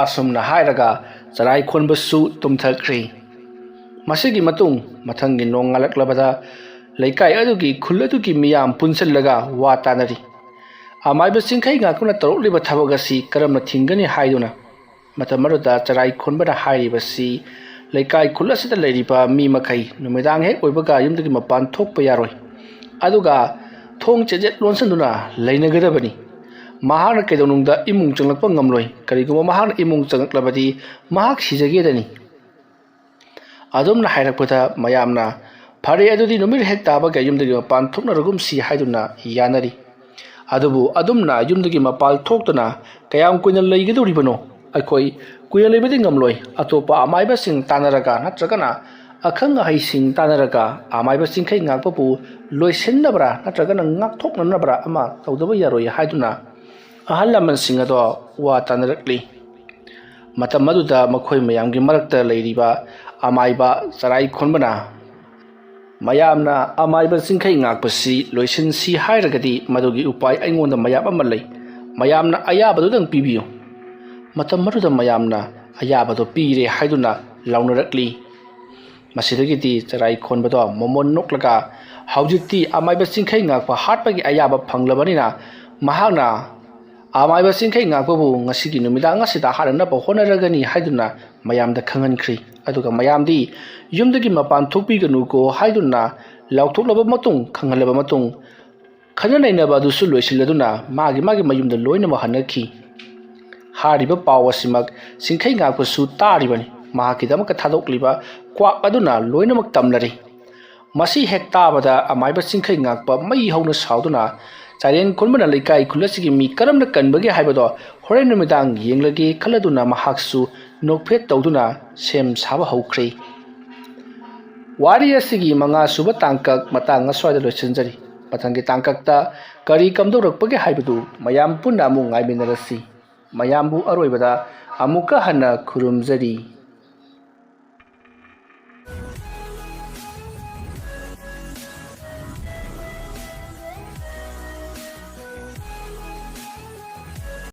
ꯑꯁꯨꯝꯅ ꯍꯥꯏꯔꯒ ꯆꯔꯥꯏꯈꯣꯟꯕꯁꯨ ꯇꯨꯝꯊꯈ꯭ꯔꯦ ꯃꯁꯤꯒꯤ ꯃꯇꯨꯡ ꯃꯊꯪꯒꯤ ꯅꯣꯡꯉꯥꯜꯂꯛꯂꯕꯗ ꯂꯩꯀꯥꯏ ꯑꯗꯨꯒꯤ ꯈꯨꯜ ꯑꯗꯨꯒꯤ ꯃꯤꯌꯥꯝ ꯄꯨꯟꯁꯤꯜꯂꯒ ꯋꯥ ꯇꯥꯅꯔꯤ ꯑꯃꯥꯏꯕ ꯆꯤꯡꯈꯩ ꯉꯥꯛꯄꯅ ꯇꯧꯔꯛꯂꯤꯕ ꯊꯕꯛ ꯑꯁꯤ ꯀꯔꯝꯅ ꯊꯤꯡꯒꯅꯤ ꯍꯥꯏꯗꯨꯅ ꯃꯇꯝ ꯑꯗꯨꯗ ꯆꯔꯥꯏꯈꯣꯟꯕꯅ ꯍꯥꯏꯔꯤꯕꯁꯤ ꯂꯩꯀꯥꯏ ꯈꯨꯜ ꯑꯁꯤꯗ ꯂꯩꯔꯤꯕ ꯃꯤ ꯃꯈꯩ ꯅꯨꯃꯤꯗꯥꯡ ꯍꯦꯛ ꯑꯣꯏꯕꯒ ꯌꯨꯝꯗꯒꯤ ꯃꯄꯥꯟ ꯊꯣꯛꯄ ꯌꯥꯔꯣꯏ ꯑꯗꯨꯒ ꯊꯣꯡ ꯆꯦꯖꯦꯠ ꯂꯣꯟꯁꯤꯟꯗꯨꯅ ꯂꯩꯅꯒꯗꯕꯅꯤ ꯃꯍꯥꯛꯅ ꯀꯩꯗꯧꯅꯨꯡꯗ ꯏꯃꯨꯡ ꯆꯪꯂꯛꯄ ꯉꯝꯂꯣꯏ ꯀꯔꯤꯒꯨꯝꯕ ꯃꯍꯥꯛꯅ ꯏꯃꯨꯡ ꯆꯪꯂꯛꯂꯕꯗꯤ ꯃꯍꯥꯛ ꯁꯤꯖꯒꯦꯗꯅꯤ ꯑꯗꯨꯝꯅ ꯍꯥꯏꯔꯛꯄꯗ ꯃꯌꯥꯝꯅ ꯐꯔꯦ ꯑꯗꯨꯗꯤ ꯅꯨꯃꯤꯠ ꯍꯦꯛ ꯇꯥꯕꯒ ꯌꯨꯝꯗꯒꯤ ꯃꯄꯥꯟ ꯊꯣꯛꯅꯔꯒꯨꯝꯁꯤ ꯍꯥꯏꯗꯨꯅ ꯌꯥꯅꯔꯤ ꯑꯗꯨꯕꯨ ꯑꯗꯨꯝꯅ ꯌꯨꯝꯗꯒꯤ ꯃꯄꯥꯟ ꯊꯣꯛꯇꯨꯅ ꯀꯌꯥꯝ ꯀꯨꯏꯅ ꯂꯩꯒꯗꯧꯔꯤꯕꯅꯣ ꯑꯩꯈꯣꯏ ꯀꯨꯏꯅ ꯂꯩꯕꯗꯤ ꯉꯝꯂꯣꯏ ꯑꯇꯣꯞꯄ ꯑꯃꯥꯏꯕꯁꯤꯡ ꯇꯥꯟꯅꯔꯒ ꯅꯠꯇ꯭ꯔꯒꯅ ꯑꯈꯪ ꯑꯍꯩꯁꯤꯡ ꯇꯥꯟꯅꯔꯒ ꯑꯃꯥꯏꯕ ꯆꯤꯡꯈꯩ ꯉꯥꯛꯄꯕꯨ ꯂꯣꯏꯁꯤꯟꯅꯕ꯭ꯔꯥ ꯅꯠꯇ꯭ꯔꯒꯅ ꯉꯥꯛꯊꯣꯛꯅꯅꯕ꯭ꯔꯥ ꯑꯃ ꯇꯧꯗꯕ ꯌꯥꯔꯣꯏ ꯍꯥꯏꯗꯨꯅ ꯑꯍꯜ ꯂꯃꯟꯁꯤꯡ ꯑꯗꯣ ꯋꯥ ꯇꯥꯟꯅꯔꯛꯂꯤ ꯃꯇꯝ ꯑꯗꯨꯗ ꯃꯈꯣꯏ ꯃꯌꯥꯝꯒꯤ ꯃꯔꯛꯇ ꯂꯩꯔꯤꯕ ꯑꯃꯥꯏꯕ ꯆꯔꯥꯏꯈꯣꯟꯕꯅ ꯃꯌꯥꯝꯅ ꯑꯃꯥꯏꯕ ꯆꯤꯡꯈꯩ ꯉꯥꯛꯄꯁꯤ ꯂꯣꯏꯁꯤꯟꯁꯤ ꯍꯥꯏꯔꯒꯗꯤ ꯃꯗꯨꯒꯤ ꯎꯄꯥꯏ ꯑꯩꯉꯣꯟꯗ ꯃꯌꯥꯝ ꯑꯃ ꯂꯩ ꯃꯌꯥꯝꯅ ꯑꯌꯥꯕꯗꯨꯗꯪ ꯄꯤꯕꯤꯌꯨ ꯃꯇꯝ ꯑꯗꯨꯗ ꯃꯌꯥꯝꯅ ꯑꯌꯥꯕꯗꯣ ꯄꯤꯔꯦ ꯍꯥꯏꯗꯨꯅ ꯂꯥꯎꯅꯔꯛꯂꯤ ꯃꯁꯤꯗꯒꯤꯗꯤ ꯆꯔꯥꯏꯈꯣꯟꯕꯗꯣ ꯃꯣꯃꯣꯟ ꯅꯣꯛꯂꯒ ꯍꯧꯖꯤꯛꯇꯤ ꯑꯃꯥꯏꯕ ꯆꯤꯡꯈꯩ ꯉꯥꯛꯄ ꯍꯥꯠꯄꯒꯤ ꯑꯌꯥꯕ ꯐꯪꯂꯕꯅꯤꯅ ꯃꯍꯥꯛꯅ ꯑꯃꯥꯏꯕ ꯆꯤꯡꯈꯩ ꯉꯥꯛꯄꯕꯨ ꯉꯁꯤꯒꯤ ꯅꯨꯃꯤꯗꯥꯡ ꯑꯁꯤꯗ ꯍꯥꯠꯅꯅꯕ ꯍꯣꯠꯅꯔꯒꯅꯤ ꯍꯥꯏꯗꯨꯅ ꯃꯌꯥꯝꯗ ꯈꯪꯍꯟꯈ꯭ꯔꯤ ꯑꯗꯨꯒ ꯃꯌꯥꯝꯗꯤ ꯌꯨꯝꯗꯒꯤ ꯃꯄꯥꯟ ꯊꯣꯛꯄꯤꯒꯅꯨꯀꯣ ꯍꯥꯏꯗꯨꯅ ꯂꯥꯎꯊꯣꯛꯂꯕ ꯃꯇꯨꯡ ꯈꯪꯍꯜꯂꯕ ꯃꯇꯨꯡ ꯈꯟꯅ ꯅꯩꯅꯕ ꯑꯗꯨꯁꯨ ꯂꯣꯏꯁꯤꯜꯂꯗꯨꯅ ꯃꯥꯒꯤ ꯃꯌꯨꯝꯗ ꯂꯣꯏꯅꯃꯛ ꯍꯟꯅꯈꯤ ꯍꯥꯏꯔꯤꯕ ꯄꯥꯎ ꯑꯁꯤꯃꯛ ꯆꯤꯡꯈꯩ ꯉꯥꯛꯄꯁꯨ ꯇꯥꯔꯤꯕꯅꯤ ꯃꯍꯥꯛꯀꯤꯗꯃꯛꯇ ꯊꯥꯗꯣꯛꯂꯤꯕ ꯀ꯭ꯋꯥꯛ ꯑꯗꯨꯅ ꯂꯣꯏꯅꯃꯛ ꯇꯝꯂꯔꯤ ꯃꯁꯤ ꯍꯦꯛ ꯇꯥꯕꯗ ꯑꯃꯥꯏꯕ ꯆꯤꯡꯈꯩ ꯉꯥꯛꯄ ꯃꯩ ꯍꯧꯅ ꯁꯥꯎꯗꯨꯅ ꯆꯥꯏꯔꯦꯟꯈꯣꯟꯕꯅ ꯂꯩꯀꯥꯏ ꯈꯨꯜ ꯑꯁꯤꯒꯤ ꯃꯤ ꯀꯔꯝꯅ ꯀꯟꯕꯒꯦ ꯍꯥꯏꯕꯗꯣ ꯍꯣꯔꯦꯟ ꯅꯨꯃꯤꯗꯥꯡ ꯌꯦꯡꯂꯒꯦ ꯈꯜꯂꯗꯨꯅ ꯃꯍꯥꯛꯁꯨ ꯅꯣꯛꯐꯦꯠ ꯇꯧꯗꯨꯅ ꯁꯦꯝ ꯁꯥꯕ ꯍꯧꯈ꯭ꯔꯦ ꯋꯥꯔꯤ ꯑꯁꯤꯒꯤ 5ꯁꯨꯕ ꯇꯥꯡꯀꯛ ꯃꯇꯥꯡ ꯑꯁ꯭ꯋꯥꯏꯗ ꯂꯣꯏꯁꯤꯟꯖꯔꯤ ꯃꯊꯪꯒꯤ ꯇꯥꯡꯀꯛꯇ ꯀꯔꯤ ꯀꯝꯗꯧꯔꯛꯄꯒꯦ ꯍꯥꯏꯕꯗꯨ ꯃꯌꯥꯝ ꯄꯨꯟꯅ ꯑꯃꯨꯛ ꯉꯥꯏꯃꯤꯟꯅꯔꯁꯤ ꯃꯌꯥꯝꯕꯨ ꯑꯔꯣꯏꯕꯗ ꯑꯃꯨꯛꯀ ꯍꯟꯅ ꯈꯨꯔꯨꯝꯖꯔꯤ